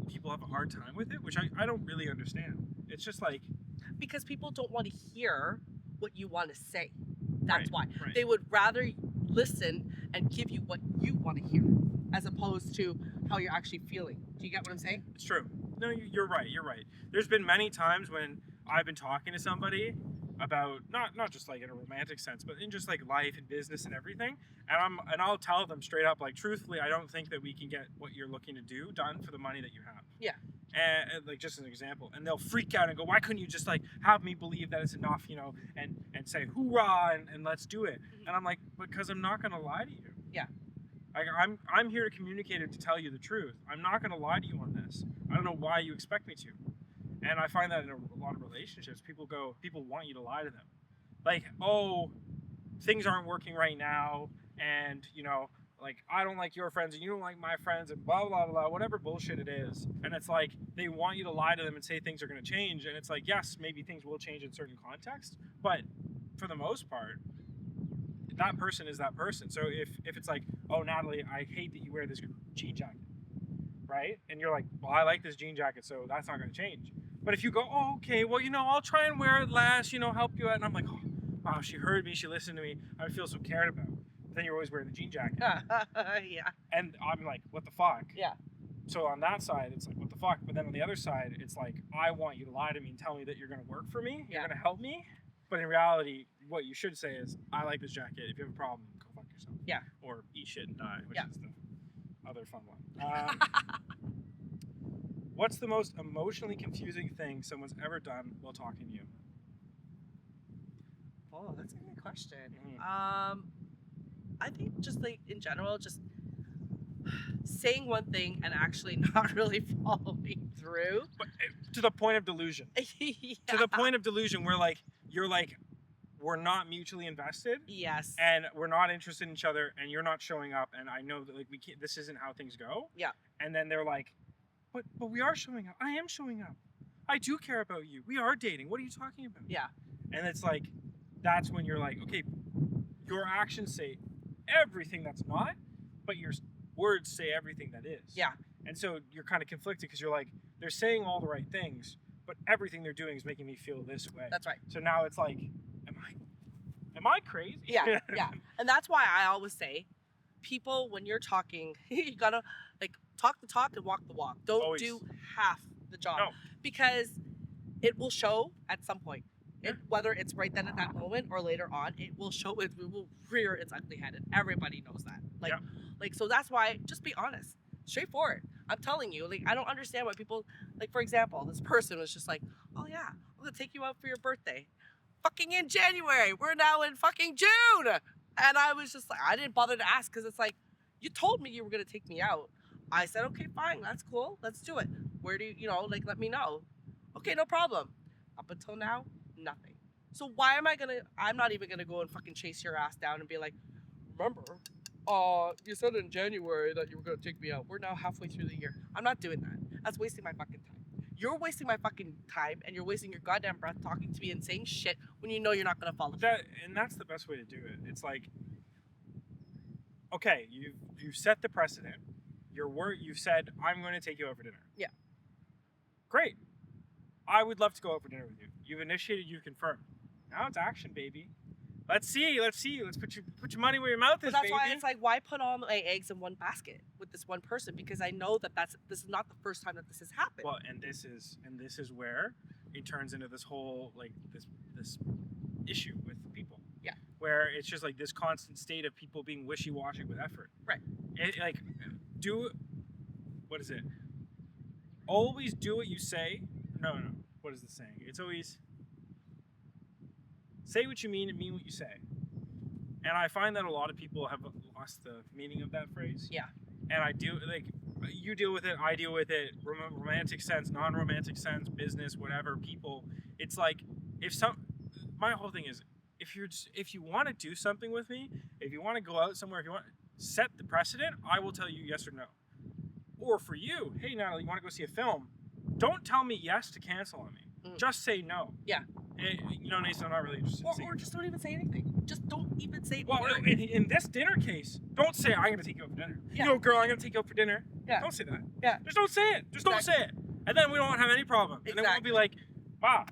people have a hard time with it, which I don't really understand. It's just like, Because people don't want to hear what you want to say. That's why. right. They would rather listen and give you what you want to hear as opposed to how you're actually feeling. Do you get what I'm saying? It's true. No, you're right. You're right. There's been many times when I've been talking to somebody about not just like in a romantic sense, but in just like life and business and everything, and I'll tell them straight up, like, truthfully, I don't think that we can get what you're looking to do done for the money that you have. Yeah. And like, just as an example, and they'll freak out and go, why couldn't you just like have me believe that it's enough, and say hoorah and let's do it. And I'm like, because I'm not gonna lie to you. Yeah. Like, I'm here to communicate it, to tell you the truth. I'm not gonna lie to you on this. I don't know why you expect me to. And I find that in a lot of relationships, people want you to lie to them. Like, oh, things aren't working right now, and, like, I don't like your friends, and you don't like my friends, and blah, blah, blah, whatever bullshit it is. And it's like, they want you to lie to them and say things are going to change. And it's like, yes, maybe things will change in certain contexts, but for the most part, that person is that person. So if it's like, oh, Natalie, I hate that you wear this jean jacket, right? And you're like, well, I like this jean jacket, so that's not going to change. But if you go, oh, okay, well, I'll try and wear it less, help you out. And I'm like, oh, wow, she heard me, she listened to me, I feel so cared about. But then you're always wearing the jean jacket. Yeah. And I'm like, what the fuck? Yeah. So on that side, it's like, what the fuck? But then on the other side, it's like, I want you to lie to me and tell me that you're going to work for me, you're going to help me. But in reality, what you should say is, I like this jacket. If you have a problem, go fuck yourself. Yeah. Or eat shit and die, which is the other fun one. What's the most emotionally confusing thing someone's ever done while talking to you? Oh, that's a good question. Mm-hmm. I think just like in general, just saying one thing and actually not really following through. But to the point of delusion. Yeah. To the point of delusion where like you're like, we're not mutually invested. Yes. And we're not interested in each other, and you're not showing up, and I know that like we can't, this isn't how things go. Yeah. And then they're like, but we are showing up. I am showing up. I do care about you. We are dating. What are you talking about? Yeah. And it's like, that's when you're like, okay, your actions say everything that's not, but your words say everything that is. Yeah. And so you're kind of conflicted because you're like, they're saying all the right things, but everything they're doing is making me feel this way. That's right. So now it's like, am I crazy? Yeah. Yeah. And that's why I always say, people, when you're talking, you gotta like talk the talk and walk the walk. Don't Always. do half the job. No. Because it will show at some point. Whether it's right then at that moment or later on, it will show. It will rear its ugly head, and everybody knows that. Like so that's why just be honest, straightforward. I'm telling you, like I don't understand why people like. For example, this person was just like, "Oh yeah, I'm gonna take you out for your birthday, fucking in January. We're now in fucking June," and I was just like, I didn't bother to ask because it's like, you told me you were gonna take me out. I said, okay, fine, that's cool, let's do it. Where do you, like, let me know. Okay, no problem. Up until now, nothing. So why am I'm not even gonna go and fucking chase your ass down and be like, remember, you said in January that you were gonna take me out. We're now halfway through the year. I'm not doing that. That's wasting my fucking time. You're wasting my fucking time, and you're wasting your goddamn breath talking to me and saying shit when you know you're not gonna follow through. And that's the best way to do it. It's like, okay, you've set the precedent. You've said, I'm going to take you out for dinner. Yeah. Great. I would love to go out for dinner with you. You've initiated, you've confirmed. Now it's action, baby. Let's see. Let's put your money where your mouth is, But that's baby. why it's like, why put all my eggs in one basket with this one person? Because I know that this is not the first time that this has happened. Well, and this is where it turns into this whole like this issue with people. Yeah. Where it's just like this constant state of people being wishy-washy with effort. Right. What is it? Always do what you say. No. What is the saying? It's always say what you mean and mean what you say. And I find that a lot of people have lost the meaning of that phrase. Yeah. And you deal with it, I deal with it, romantic sense, non-romantic sense, business, whatever, people. It's like, my whole thing is, if you want to do something with me, if you want to go out somewhere, if you want set the precedent, I will tell you yes or no. Or for you, hey Natalie, you want to go see a film? don't tell me yes to cancel on me. Just say no. Yeah. You know, Nason, I'm not really interested. Or just don't even say anything. Just don't even say Well, a word. in this dinner case, don't say I'm gonna take you out for dinner. Yeah. Yo, girl, I'm gonna take you out for dinner. Yeah. Don't say that. Yeah. Just don't say it. Just don't say it. And then we don't have any problem. And then we'll be like, wow.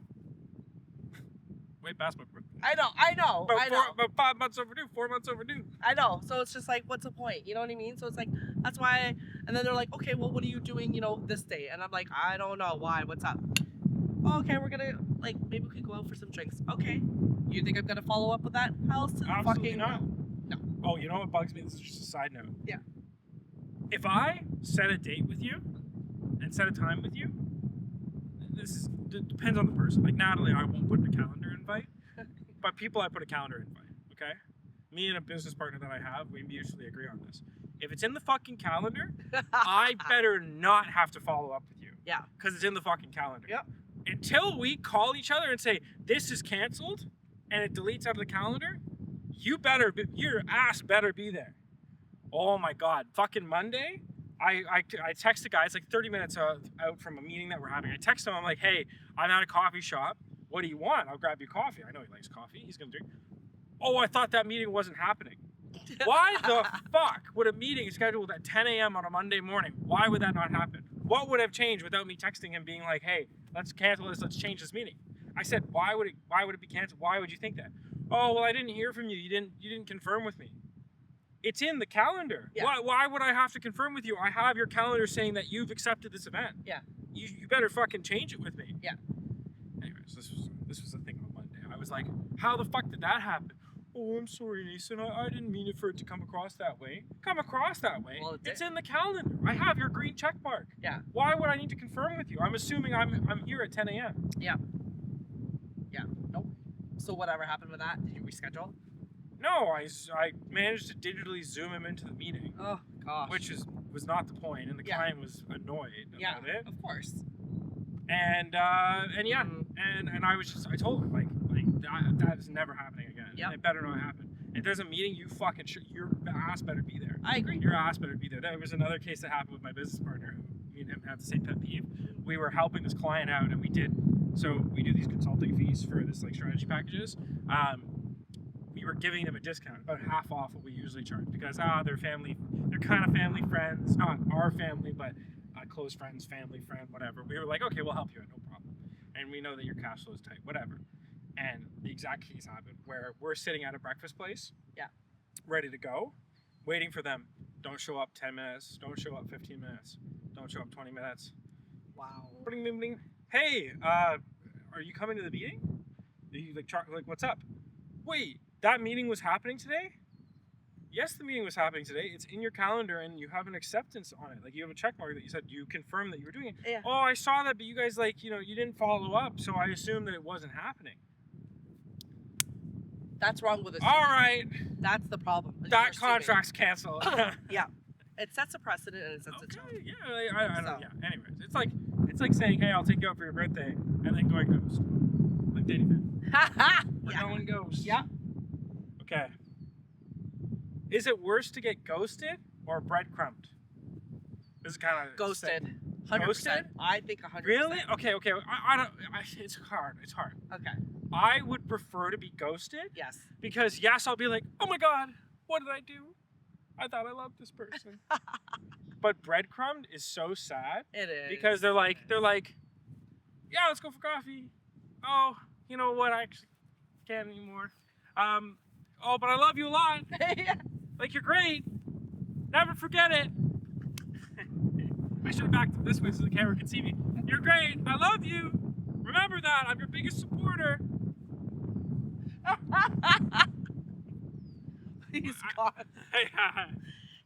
Way past my birthday. I know. About 5 months overdue, 4 months overdue. I know. So it's just like, what's the point? You know what I mean? So it's like, that's why. And then they're like, okay, well, what are you doing, this day? And I'm like, I don't know. Why? What's up? Oh, okay, we're gonna, maybe we could go out for some drinks. Okay. You think I'm gonna follow up with that? How's to the Absolutely fucking not. No. Oh, you know what bugs me? This is just a side note. Yeah. If I set a date with you and set a time with you, it depends on the person. Like Natalie, I won't put in a calendar invite, but people I put a calendar invite, okay? Me and a business partner that I have, we mutually agree on this. If it's in the fucking calendar, I better not have to follow up with you. Yeah. Because it's in the fucking calendar. Yep. Until we call each other and say, this is canceled, and it deletes out of the calendar, your ass better be there. Oh my God. Fucking Monday, I text the guy, it's like 30 minutes out from a meeting that we're having. I text him, I'm like, hey, I'm at a coffee shop. What do you want? I'll grab you coffee. I know he likes coffee. He's going to drink. Oh, I thought that meeting wasn't happening. Why the fuck would a meeting scheduled at 10 a.m. on a Monday morning, why would that not happen? What would have changed without me texting him being like, hey, let's cancel this, let's change this meeting? I said, why would it be canceled? Why would you think that? Oh, well, I didn't hear from you. You didn't confirm with me. It's in the calendar. Yeah. Why would I have to confirm with you? I have your calendar saying that you've accepted this event. Yeah. You better fucking change it with me. Yeah. Anyways, this was the thing on Monday. I was like, how the fuck did that happen? Oh, I'm sorry, Nason. I didn't mean it for it to come across that way. Come across that way? Well, it's in the calendar. I have your green check mark. Yeah. Why would I need to confirm with you? I'm assuming I'm here at 10 a.m. Yeah. Yeah. Nope. So whatever happened with that? Did you reschedule? No, I managed to digitally zoom him into the meeting. Oh gosh. Which was not the point, and the client was annoyed about it. Of course. And yeah, and I told him like that is never happening again. Yep. It better not happen. If there's a meeting, you fucking your ass better be there. I agree. Your ass better be there. There was another case that happened with my business partner. Me and him have the same pet peeve. We were helping this client out, and we do these consulting fees for this like strategy packages. We were giving them a discount, about half off what we usually charge, because they're kind of family friends, not our family, but close friends, family friend, whatever. We were like, okay, we'll help you out, no problem. And we know that your cash flow is tight, whatever. And the exact case happened where we're sitting at a breakfast place, ready to go, waiting for them. Don't show up 10 minutes, don't show up 15 minutes, don't show up 20 minutes. Wow. Bling, bling, bling. Hey, are you coming to the meeting? Are you like what's up? Wait, that meeting was happening today? Yes, the meeting was happening today. It's in your calendar and you have an acceptance on it. Like you have a check mark that you said you confirmed that you were doing it. Yeah. Oh, I saw that, but you guys you didn't follow up, so I assumed that it wasn't happening. That's wrong with us. All right. That's the problem. That contract's canceled. Yeah. It sets a precedent and it sets a tone. Yeah, I don't. Yeah. Anyways, it's like saying, hey, I'll take you out for your birthday, and then going ghost, like Danny Finn. We're going ghost. Yeah. Okay. Is it worse to get ghosted or breadcrumbed? This is kind of ghosted. 100%. Ghosted? I think 100%. Really? Okay. I don't. It's hard. It's hard. Okay. I would prefer to be ghosted. Yes. Because yes, I'll be like, oh my God, what did I do? I thought I loved this person. But breadcrumbed is so sad. It is. Because they're like, yeah, let's go for coffee. Oh, you know what? I actually can't anymore. Oh, but I love you a lot. Yeah. Like, you're great. Never forget it. I should have backed up this way so the camera can see me. You're great. I love you. Remember that. I'm your biggest supporter. He's gone.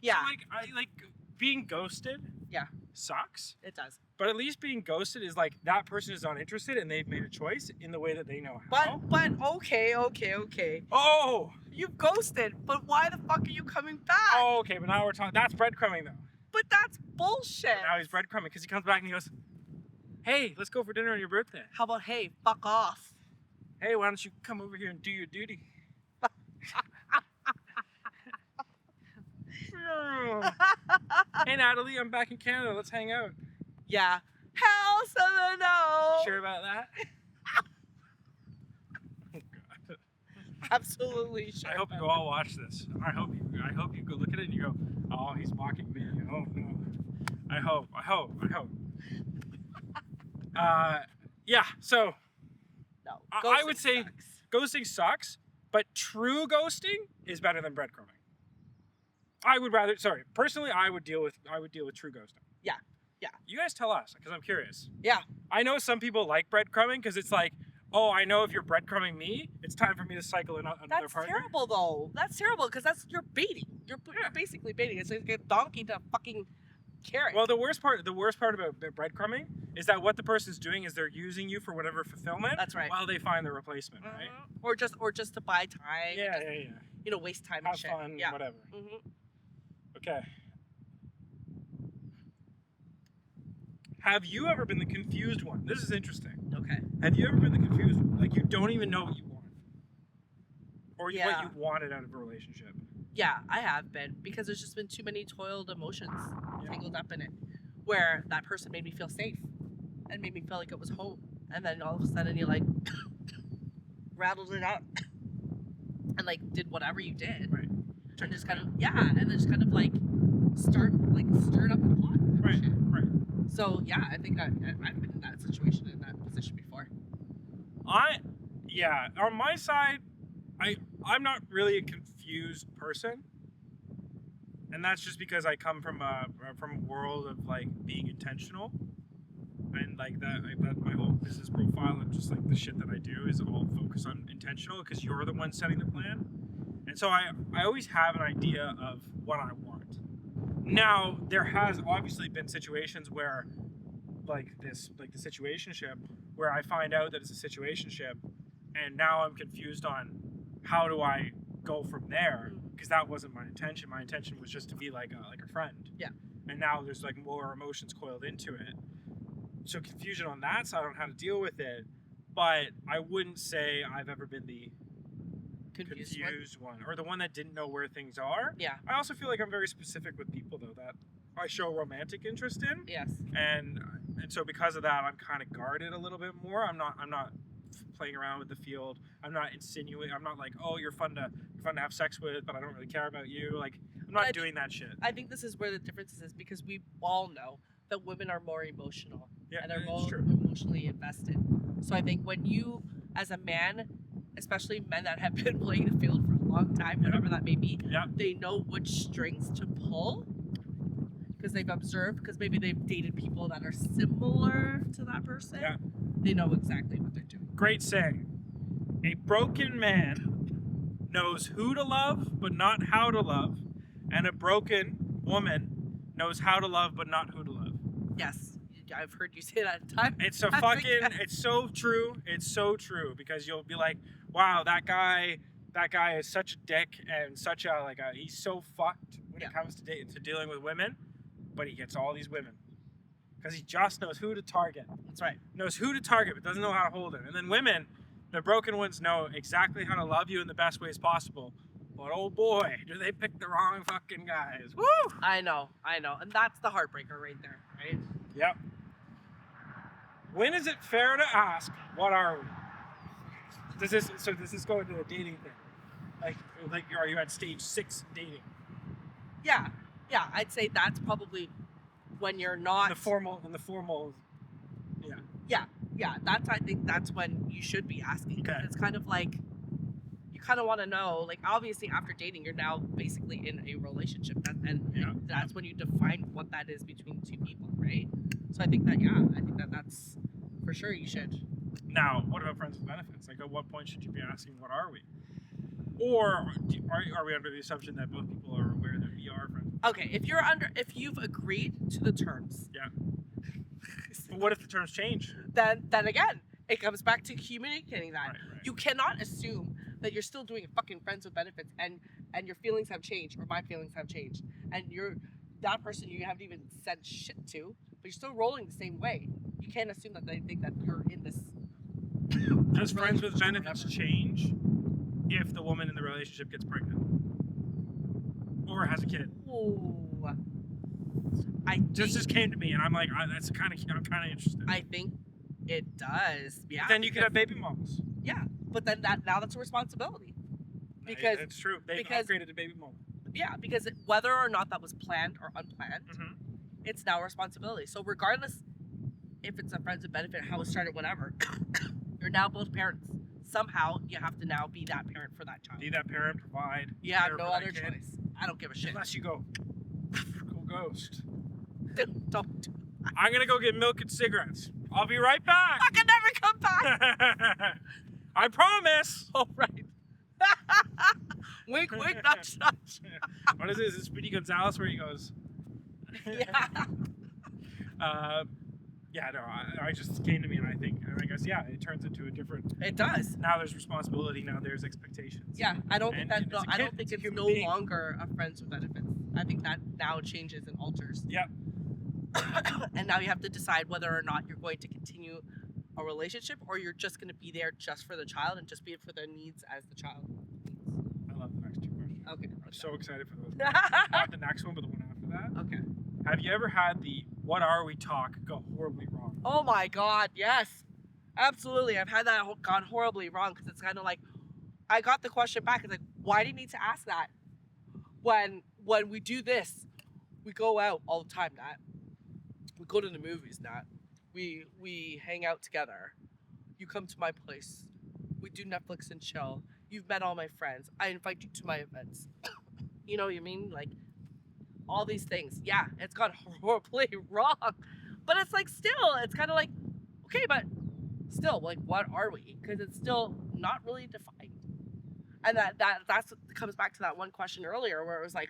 Yeah. So like being ghosted. Yeah. Sucks. It does. But at least being ghosted is like that person is not interested and they've made a choice in the way that they know how. But okay. Oh! You've ghosted, but why the fuck are you coming back? Oh, okay, but now we're talking. That's breadcrumbing though. But that's bullshit. But now he's breadcrumbing because he comes back and he goes, hey, let's go for dinner on your birthday. How about, hey, fuck off? Hey, why don't you come over here and do your duty? Hey, Natalie, I'm back in Canada. Let's hang out. Yeah, Hell to the no. Sure about that? Absolutely sure. I hope you all watch this. I hope you go look at it and you go, oh, he's mocking me. Oh no. I hope. Yeah. So No. I would ghosting say sucks. ghosting sucks, but true ghosting is better than breadcrumbing. Personally, I would deal with true ghosting. Yeah. You guys tell us, because I'm curious. Yeah. I know some people like breadcrumbing because it's like, oh, I know if you're breadcrumbing me, it's time for me to cycle in another That's partner. terrible, though. That's terrible because you're baiting. You're basically baiting. It's like a donkey to fucking carrot. Well, the worst part about breadcrumbing is that what the person's doing is they're using you for whatever fulfillment. That's right. While they find their replacement, right? Or just to buy time. Yeah, just, yeah. You know, waste time Have and shit. fun, Yeah. whatever. Mm-hmm. Okay. Have you ever been the confused one? This is interesting. Okay. Have you ever been the confused one? Like you don't even know what you want. Or what Yeah. you wanted out of a relationship. Yeah, I have been because there's just been too many toiled emotions tangled up in it, where that person made me feel safe, and made me feel like it was home, and then all of a sudden you like rattled it out, and like did whatever you did, Right. and just kind of and then just kind of like stirred up the pot. Right. Right. So yeah, I think I've been in that situation, in that position before. On my side, I'm not really a confused person, and that's just because I come from a world of like being intentional, and like that my whole business profile and just like the shit that I do is all focused on intentional because you're the one setting the plan, and so I always have an idea of what I want. Now there has obviously been situations where like the situationship where I find out that it's a situationship, and now I'm confused on how do I go from there, because that wasn't my intention. My intention was just to be like a friend. Yeah. And now there's like more emotions coiled into it. So confusion on that side on how to deal with it. But I wouldn't say I've ever been the confused one or the one that didn't know where things are. Yeah. I also feel like I'm very specific with people though that I show romantic interest in. Yes. And so because of that, I'm kind of guarded a little bit more. I'm not playing around with the field. I'm not insinuating. I'm not like, oh, you're fun to have sex with, but I don't really care about you. Like, I'm not doing that shit. I think this is where the difference is because we all know that women are more emotional and they're more emotionally invested. So I think when you, as a man, especially men that have been playing the field for a long time, whatever that may be, they know which strings to pull because they've observed, because maybe they've dated people that are similar to that person. Yeah. They know exactly what they're doing. Great saying. A broken man knows who to love, but not how to love. And a broken woman knows how to love, but not who to love. Yes. I've heard you say that time. It's so true. It's so true because you'll be like, wow, that guy is such a dick and such a, he's so fucked when it comes to dealing with women, but he gets all these women. Because he just knows who to target. That's right. Knows who to target, but doesn't know how to hold it. And then women, the broken ones, know exactly how to love you in the best ways possible. But oh boy, do they pick the wrong fucking guys. Woo! I know. And that's the heartbreaker right there, right? Yep. When is it fair to ask, what are we? Does this go into the dating thing? Like are you at stage 6 dating? Yeah, I'd say that's probably when you're not In the formal. Yeah. I think that's when you should be asking. Okay. It's kind of like you kind of want to know. Like obviously, after dating, you're now basically in a relationship, and that's when you define what that is between two people, right? So I think that's for sure you should. Now, what about friends with benefits? Like, at what point should you be asking, what are we? Or are we under the assumption that both people are aware that we are friends? Okay, if you've agreed to the terms. Yeah. But what if the terms change? Then again, it comes back to communicating that. Right. You cannot assume that you're still doing fucking friends with benefits and your feelings have changed or my feelings have changed and you're that person you haven't even said shit to, but you're still rolling the same way. You can't assume that they think that you're in this. Does friends with benefits change if the woman in the relationship gets pregnant or has a kid? Ooh. Just came to me, and I'm like, I'm kind of interested. I think it does. Yeah. But then you could have baby mamas. Yeah, but then that's a responsibility. Because it's true. They've upgraded to baby mama. Yeah, because whether or not that was planned or unplanned, it's now a responsibility. So regardless if it's a friends with benefit, how it started, whatever, you're now both parents. Somehow you have to now be that parent for that child. Be that parent, provide. You have no other choice. I don't give a shit. Unless you go ghost. Don't. I'm gonna go get milk and cigarettes. I'll be right back. I can never come back. I promise. Oh, right. Wink, wink, nudge, nudge. What is it? Is it Speedy Gonzalez where he goes? Yeah. Yeah, no, I just came to me, and I guess, yeah, it turns into a different. It does. Now there's responsibility. Now there's expectations. Yeah, I don't think I don't think it's no longer a friends with benefits. I think that now changes and alters. Yeah. And now you have to decide whether or not you're going to continue a relationship, or you're just going to be there just for the child and just be for their needs as the child needs. I love the next two questions. Okay. I'm so excited for those. Not the next one, but the one after that. Okay. Have you ever had the "what are we" talk go horribly wrong? Oh my God, yes, absolutely. I've had that gone horribly wrong, because it's kind of like, I got the question back. It's like, why do you need to ask that? When we do this, we go out all the time, Nat. We go to the movies, Nat. We hang out together. You come to my place. We do Netflix and chill. You've met all my friends. I invite you to my events. You know what I mean? Like, all these things. Yeah, it's gone horribly wrong. But it's like, still, it's kind of like, okay, but still, like, what are we? Because it's still not really defined. And that's what comes back to that one question earlier, where it was like,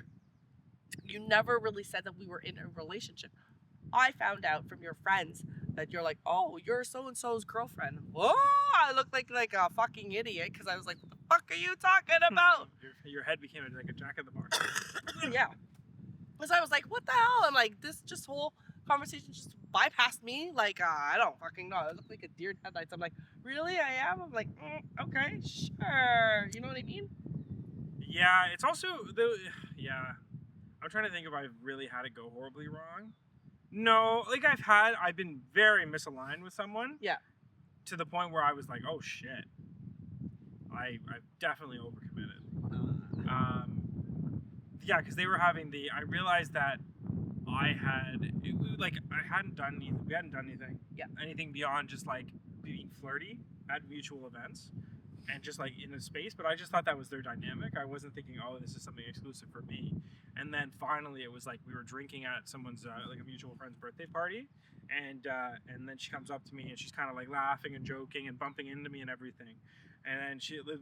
you never really said that we were in a relationship. I found out from your friends that you're like, oh, you're so-and-so's girlfriend. Whoa, I looked like a fucking idiot, because I was like, what the fuck are you talking about? Your head became like a jack in the box. Yeah. Because I was like, what the hell? I'm like, this just whole conversation just bypassed me. Like, I don't fucking know. I look like a deer in headlights. I'm like, really? I am? I'm like, okay, sure. You know what I mean? Yeah, it's also, yeah. I'm trying to think if I've really had it go horribly wrong. No, like I've been very misaligned with someone. Yeah. To the point where I was like, oh shit. I've definitely overcommitted. Yeah, because they were having I realized that I hadn't done anything. We hadn't done anything. Yeah. Anything beyond just like being flirty at mutual events, and just like in a space. But I just thought that was their dynamic. I wasn't thinking, oh, this is something exclusive for me. And then finally, it was like we were drinking at someone's like a mutual friend's birthday party, and then she comes up to me and she's kind of like laughing and joking and bumping into me and everything. And then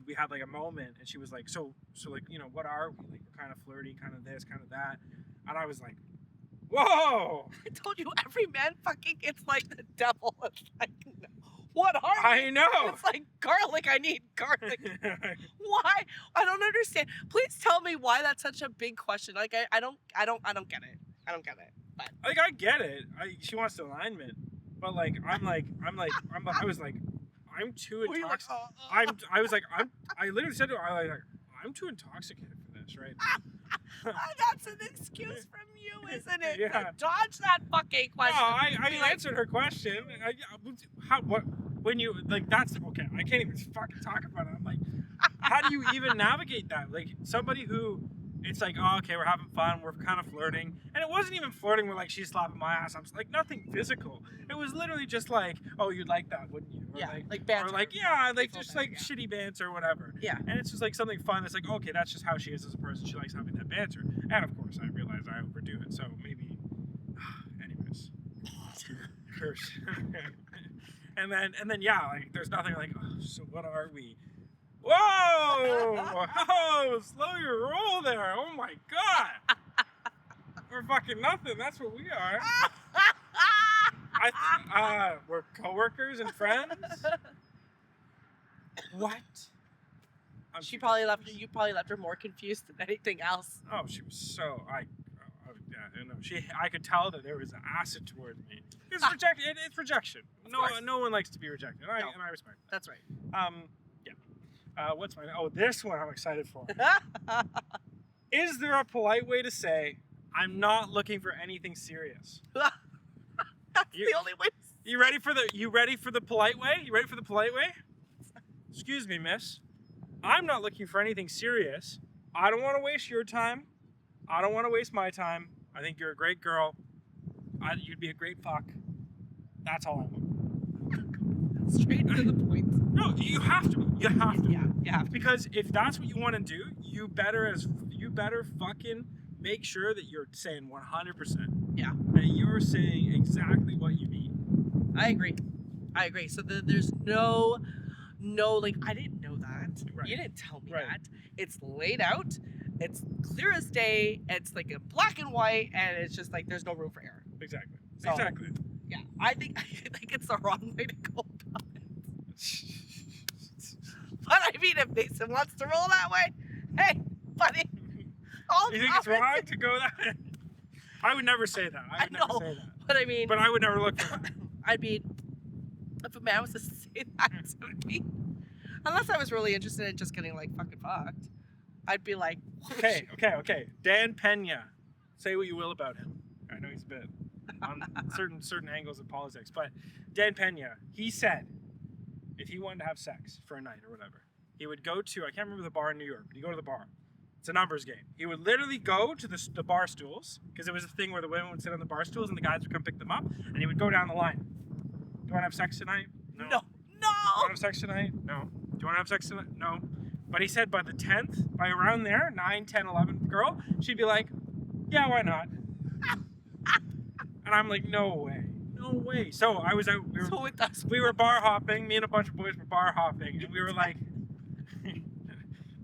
we had like a moment, and she was like, so like, you know, what are we? Like, we're kind of flirty, kind of this, kind of that. And I was like, whoa! I told you, every man fucking, it's like the devil. It's like, what are we? I know. It's like garlic. I need garlic. Why? I don't understand. Please tell me why that's such a big question. Like, I don't get it. I don't get it. But like, I get it. She wants the alignment, but like, I was like, I'm too intoxicated. Like, I literally said to her, I'm too intoxicated for this, right? That's an excuse from you, isn't it? Yeah. To dodge that fucking question. No, I answered her question. When you, like, that's, okay, I can't even fucking talk about it. I'm like, how do you even navigate that? Like, somebody who, it's like, oh, okay, we're having fun, we're kind of flirting. And it wasn't even flirting where, like, she's slapping my ass. I'm just like, nothing physical. It was literally just like, oh, you'd like that, wouldn't you? Or yeah, like banter. Or like, yeah, like, just like shitty banter or whatever. Yeah. And it's just like something fun that's like, okay, that's just how she is as a person. She likes having that banter. And of course, I realize I overdo it. So maybe, anyways. Curse. And then, yeah, like, there's nothing like, oh, so what are we? Whoa! Whoa! Slow your roll there. Oh my god! We're fucking nothing. That's what we are. We're coworkers and friends. What? You probably left her more confused than anything else. Oh, she was so yeah, no. I could tell that there was acid towards me. It's rejection. It's rejection. No one likes to be rejected, and I respect that. That's right. Yeah. What's my? Oh, this one I'm excited for. Is there a polite way to say I'm not looking for anything serious. That's You- the only way. You ready for the polite way? You ready for the polite way? Excuse me, miss. I'm not looking for anything serious. I don't want to waste your time. I don't want to waste my time. I think you're a great girl. You'd be a great fuck. That's all I want. Straight to the point. No, you have to. You have to. Yeah, you have to. Because if that's what you want to do, you better fucking make sure that you're saying 100%. Yeah. That you're saying exactly what you mean. I agree. So there's no, like, I didn't know that. Right. You didn't tell me Right. that. It's laid out. It's clear as day. It's like a black and white, and it's just like there's no room for error. Exactly. So- Exactly. Yeah, I think it's the wrong way to go about it. But I mean, if Nason wants to roll that way, hey, buddy. All You think it's power wrong to- to go that? I would never say that. I would never know. say that. But I mean, But I would never look for that. I mean, if a man was to say that to me, unless I was really interested in just getting like fucking fucked, I'd be like, Okay. Dan Pena. Say what you will about him. I know he's a bit on certain angles of politics, but Dan Pena, he said if he wanted to have sex for a night or whatever, he would go to, I can't remember the bar in New York, but he'd go to the bar. It's a numbers game. He would literally go to the bar stools, because it was a thing where the women would sit on the bar stools and the guys would come pick them up, and he would go down the line. Do you want to have sex tonight? no, Do you want to have sex tonight? No. Do you want to have sex tonight? No. But he said by the 10th, by around there, 9, 10, 11th girl, she'd be like, yeah, why not? And I'm like, no way. No way. So I was out, So it does. we were bar hopping, me and a bunch of boys were bar hopping, and we were like,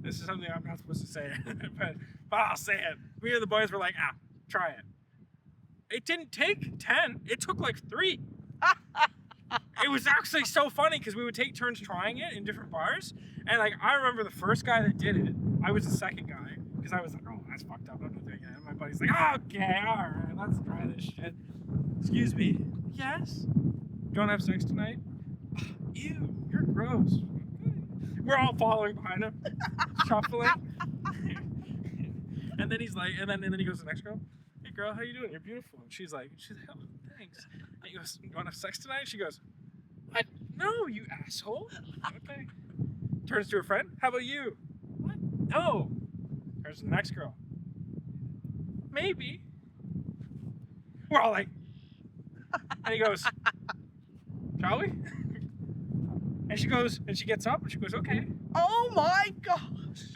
this is something I'm not supposed to say, but I'll say it. We and the boys were like, try it. It didn't take 10, it took like 3. It was actually so funny because we would take turns trying it in different bars. And like, I remember the first guy that did it, I was the second guy because I was like, oh, that's fucked up. I'm not doing it. And my buddy's like, okay, all right, let's try this shit. Excuse me. Yes? You want to have sex tonight? Ew, you're gross. We're all following behind him, shuffling. And then he's like, and then he goes to the next girl. Hey girl, how you doing? You're beautiful. And she's like, oh, thanks. And he goes, you want to have sex tonight? She goes, what? No, you asshole. Okay. Turns to her friend. How about you? What? No. Turns to the next girl. Maybe. We're all like, and he goes, shall we? And she goes, and she gets up and she goes, okay. Oh my gosh.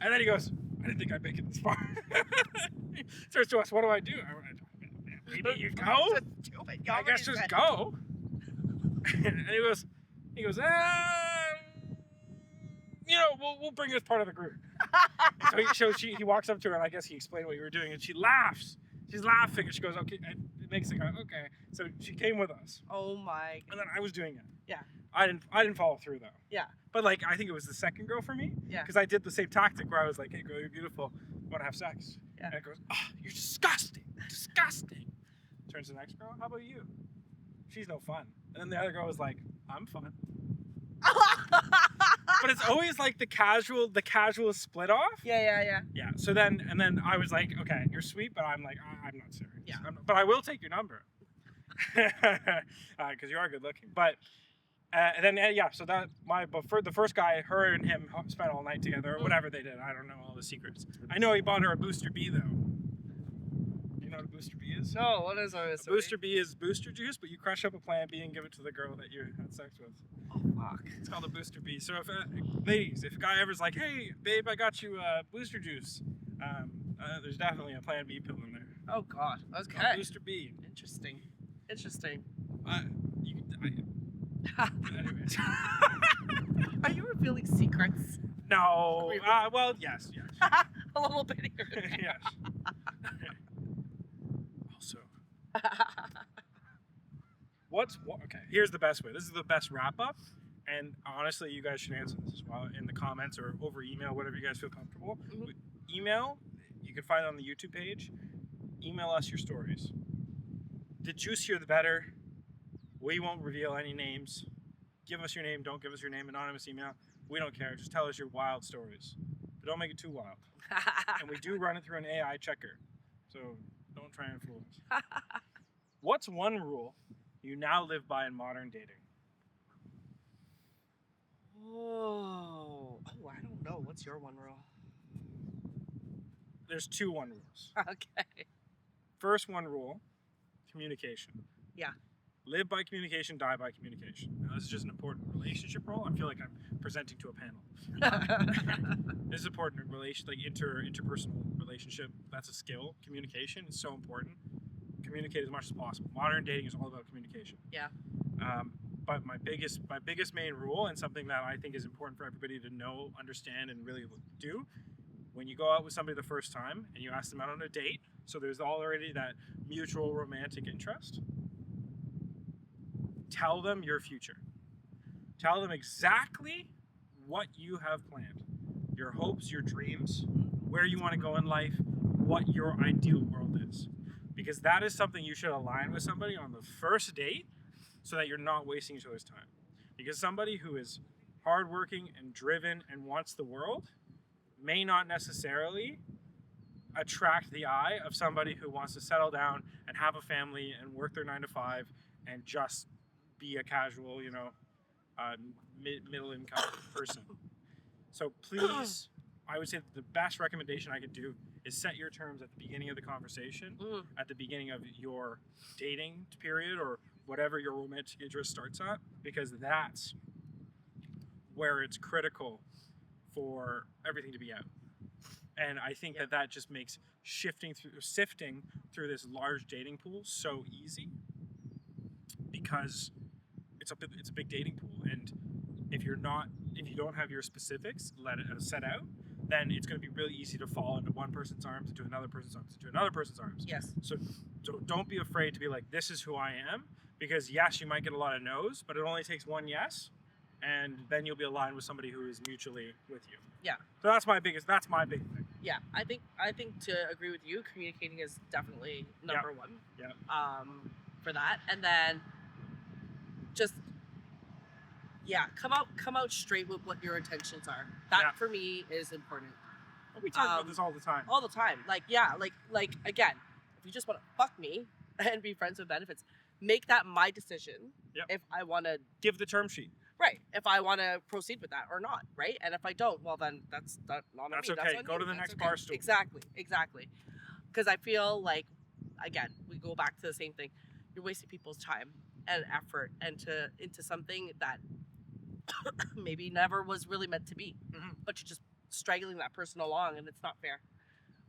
And then he goes, I didn't think I'd make it this far. Turns to us, what do I do? Maybe you go? Just do it. You I already guess just said. go. And he goes, we'll bring you as part of the group. So he walks up to her, and I guess he explained what you were doing, and she laughs. She's laughing, and she goes, okay. And it makes it go, okay. So she came with us, Oh my. and then I was doing it. Yeah. I didn't follow through though. Yeah. But like, I think it was the second girl for me. Yeah. Because I did the same tactic where I was like, hey girl, you're beautiful. Want to have sex? Yeah. And it goes, oh, you're disgusting. Disgusting. Turns to the next girl, how about you? She's no fun. And then the other girl was like, I'm fun. But it's always like the casual split off. Yeah. Yeah. So then I was like, okay, you're sweet, but I'm like, I'm not serious. Yeah. But I will take your number. Because you are good looking. But and then so but for the first guy, her and him spent all night together or whatever they did. I don't know all the secrets. I know he bought her a Booster B though. You know what a Booster B is? No, what is it? A Booster B is booster juice, but you crush up a Plan B and give it to the girl that you had sex with. Oh fuck. It's called a Booster B. So if ladies, if a guy ever's like, hey babe, I got you booster juice, there's definitely a Plan B pill in there. Oh god. It's called Okay. Booster B. Interesting. Anyways. Are you revealing secrets? No. Well, yes. A little bit here. and there. Yes. Also, okay, here's the best way. This is the best wrap up. And honestly, you guys should answer this as well in the comments or over email, whatever you guys feel comfortable. Mhm. Email, you can find it on the YouTube page. Email us your stories. The juicier the better. We won't reveal any names. Give us your name, don't give us your name, anonymous email. We don't care. Just tell us your wild stories. But don't make it too wild. And we do run it through an AI checker. So Don't try and fool us. What's one rule you now live by in modern dating? Oh, I don't know. What's your one rule? There's two one rules. Okay. First one rule, communication. Yeah. Live by communication, die by communication. Now, this is just an important relationship rule. I feel like I'm presenting to a panel. This is important in interpersonal relationship. That's a skill. Communication is so important. Communicate as much as possible. Modern dating is all about communication. Yeah. But my biggest main rule, and something that I think is important for everybody to know, understand, and really do, when you go out with somebody the first time and you ask them out on a date, so there's already that mutual romantic interest, tell them your future. Tell them exactly what you have planned. Your hopes, your dreams, where you want to go in life, what your ideal world is. Because that is something you should align with somebody on the first date so that you're not wasting each other's time. Because somebody who is hardworking and driven and wants the world may not necessarily attract the eye of somebody who wants to settle down and have a family and work their 9 to 5 and just be a casual, middle income person. So please, I would say that the best recommendation I could do is set your terms at the beginning of the conversation, at the beginning of your dating period or whatever your romantic interest starts at, because that's where it's critical for everything to be out. And I think that just makes sifting through this large dating pool so easy, because it's a big dating pool, and if you don't have your specifics set out, then it's going to be really easy to fall into one person's arms, into another person's arms, into another person's arms. Yes. So don't be afraid to be like, this is who I am, because yes, you might get a lot of no's, but it only takes one yes, and then you'll be aligned with somebody who is mutually with you. Yeah. So that's my big thing. Yeah, I think to agree with you, communicating is definitely number one. Yeah. For that, and then just come out straight with what your intentions are. That for me is important. We talk about this all the time. All the time. Like again, if you just want to fuck me and be friends with benefits, make that my decision. Yep. If I want to give the term sheet. Right. If I want to proceed with that or not, right? And if I don't, well then that's not on me. That's okay. Go to the next bar stool. Exactly. Because I feel like, again, we go back to the same thing. You're wasting people's time and effort into something that maybe never was really meant to be. Mm-hmm. But you're just straggling that person along, and it's not fair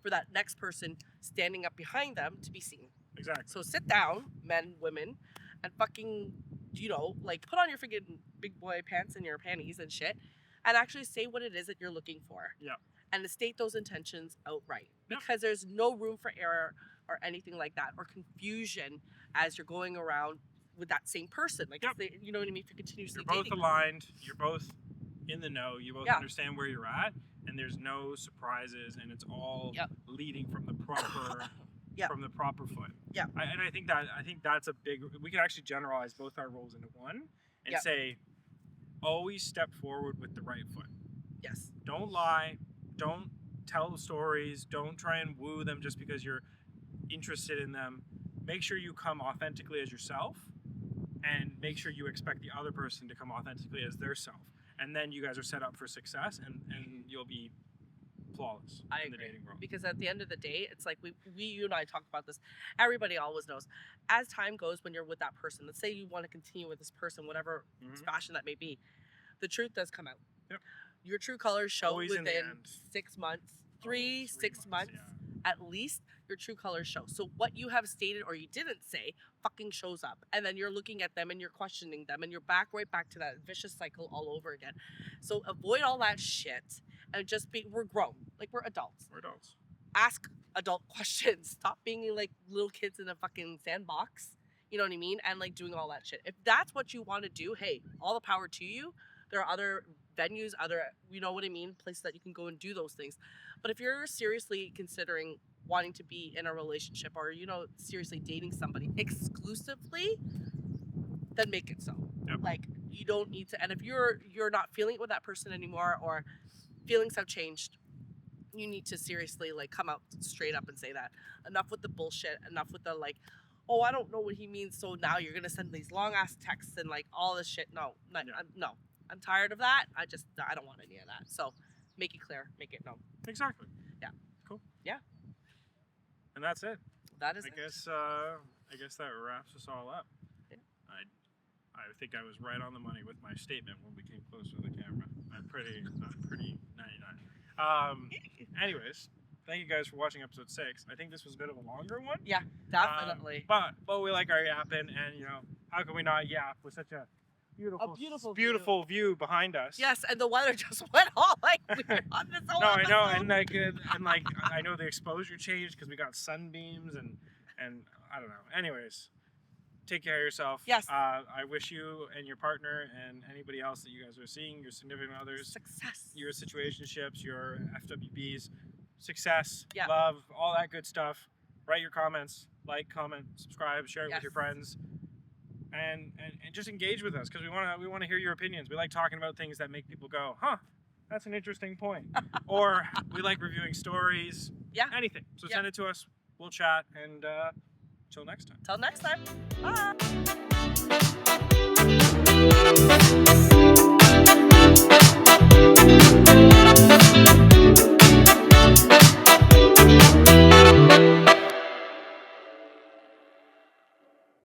for that next person standing up behind them to be seen. Exactly. So sit down, men, women, and fucking, put on your freaking big boy pants and your panties and shit, and actually say what it is that you're looking for. Yeah. And to state those intentions outright. Yeah. Because there's no room for error or anything like that, or confusion as you're going around with that same person. Like, you know what I mean? If you're continuously You're both dating aligned. You're both in the know. You both understand where you're at, and there's no surprises, and it's all leading from the proper from the proper foot. Yeah. I think that's a big. We can actually generalize both our roles into one and say, always step forward with the right foot. Yes. Don't lie. Don't tell stories. Don't try and woo them just because you're interested in them. Make sure you come authentically as yourself, and make sure you expect the other person to come authentically as their self. And then you guys are set up for success, and you'll be flawless in the dating world. Because at the end of the day, it's like you and I talk about this. Everybody always knows. As time goes, when you're with that person, let's say you want to continue with this person, whatever fashion that may be, the truth does come out. Yep. Your true colors show Always within in the end. 6 months, 6 months. Yeah. At least your true colors show. So what you have stated or you didn't say fucking shows up. And then you're looking at them and you're questioning them and you're right back to that vicious cycle all over again. So avoid all that shit and just we're grown. Like, we're adults. We're adults. Ask adult questions. Stop being like little kids in a fucking sandbox. You know what I mean? And like doing all that shit. If that's what you want to do, hey, all the power to you. There are other venues, you know what I mean, places that you can go and do those things. But if you're seriously considering wanting to be in a relationship or, seriously dating somebody exclusively, then make it so. Yep. Like, you don't need to. And if you're not feeling it with that person anymore, or feelings have changed, you need to seriously like come out straight up and say that. Enough with the bullshit. Enough with the like, oh, I don't know what he means, so now you're gonna send these long ass texts and like all this shit. No, no. I'm tired of that. I don't want any of that. So make it clear, make it known. Exactly. Yeah. Cool. Yeah. And that's it. That is I it. guess that wraps us all up. Yeah. I think I was right on the money with my statement when we came closer to the camera. I'm pretty 99. Anyways, thank you guys for watching episode 6. I think this was a bit of a longer one. Yeah, definitely. But we like our yapping, and how can we not yap with such a beautiful view behind us? Yes, and the weather just went all like weird on this whole No, I know, episode. and I know the exposure changed because we got sunbeams and I don't know. Anyways, take care of yourself. Yes. I wish you and your partner and anybody else that you guys are seeing, your significant others, Success. your situationships, your FWBs, success, Yeah. love, all that good stuff. Write your comments, like, comment, subscribe, share it with your friends, and just engage with us because we want to hear your opinions. We like talking about things that make people go, huh, that's an interesting point. Or we like reviewing stories. Yeah. Anything. So Yeah. send it to us. We'll chat, and till next time. Till next time. Bye.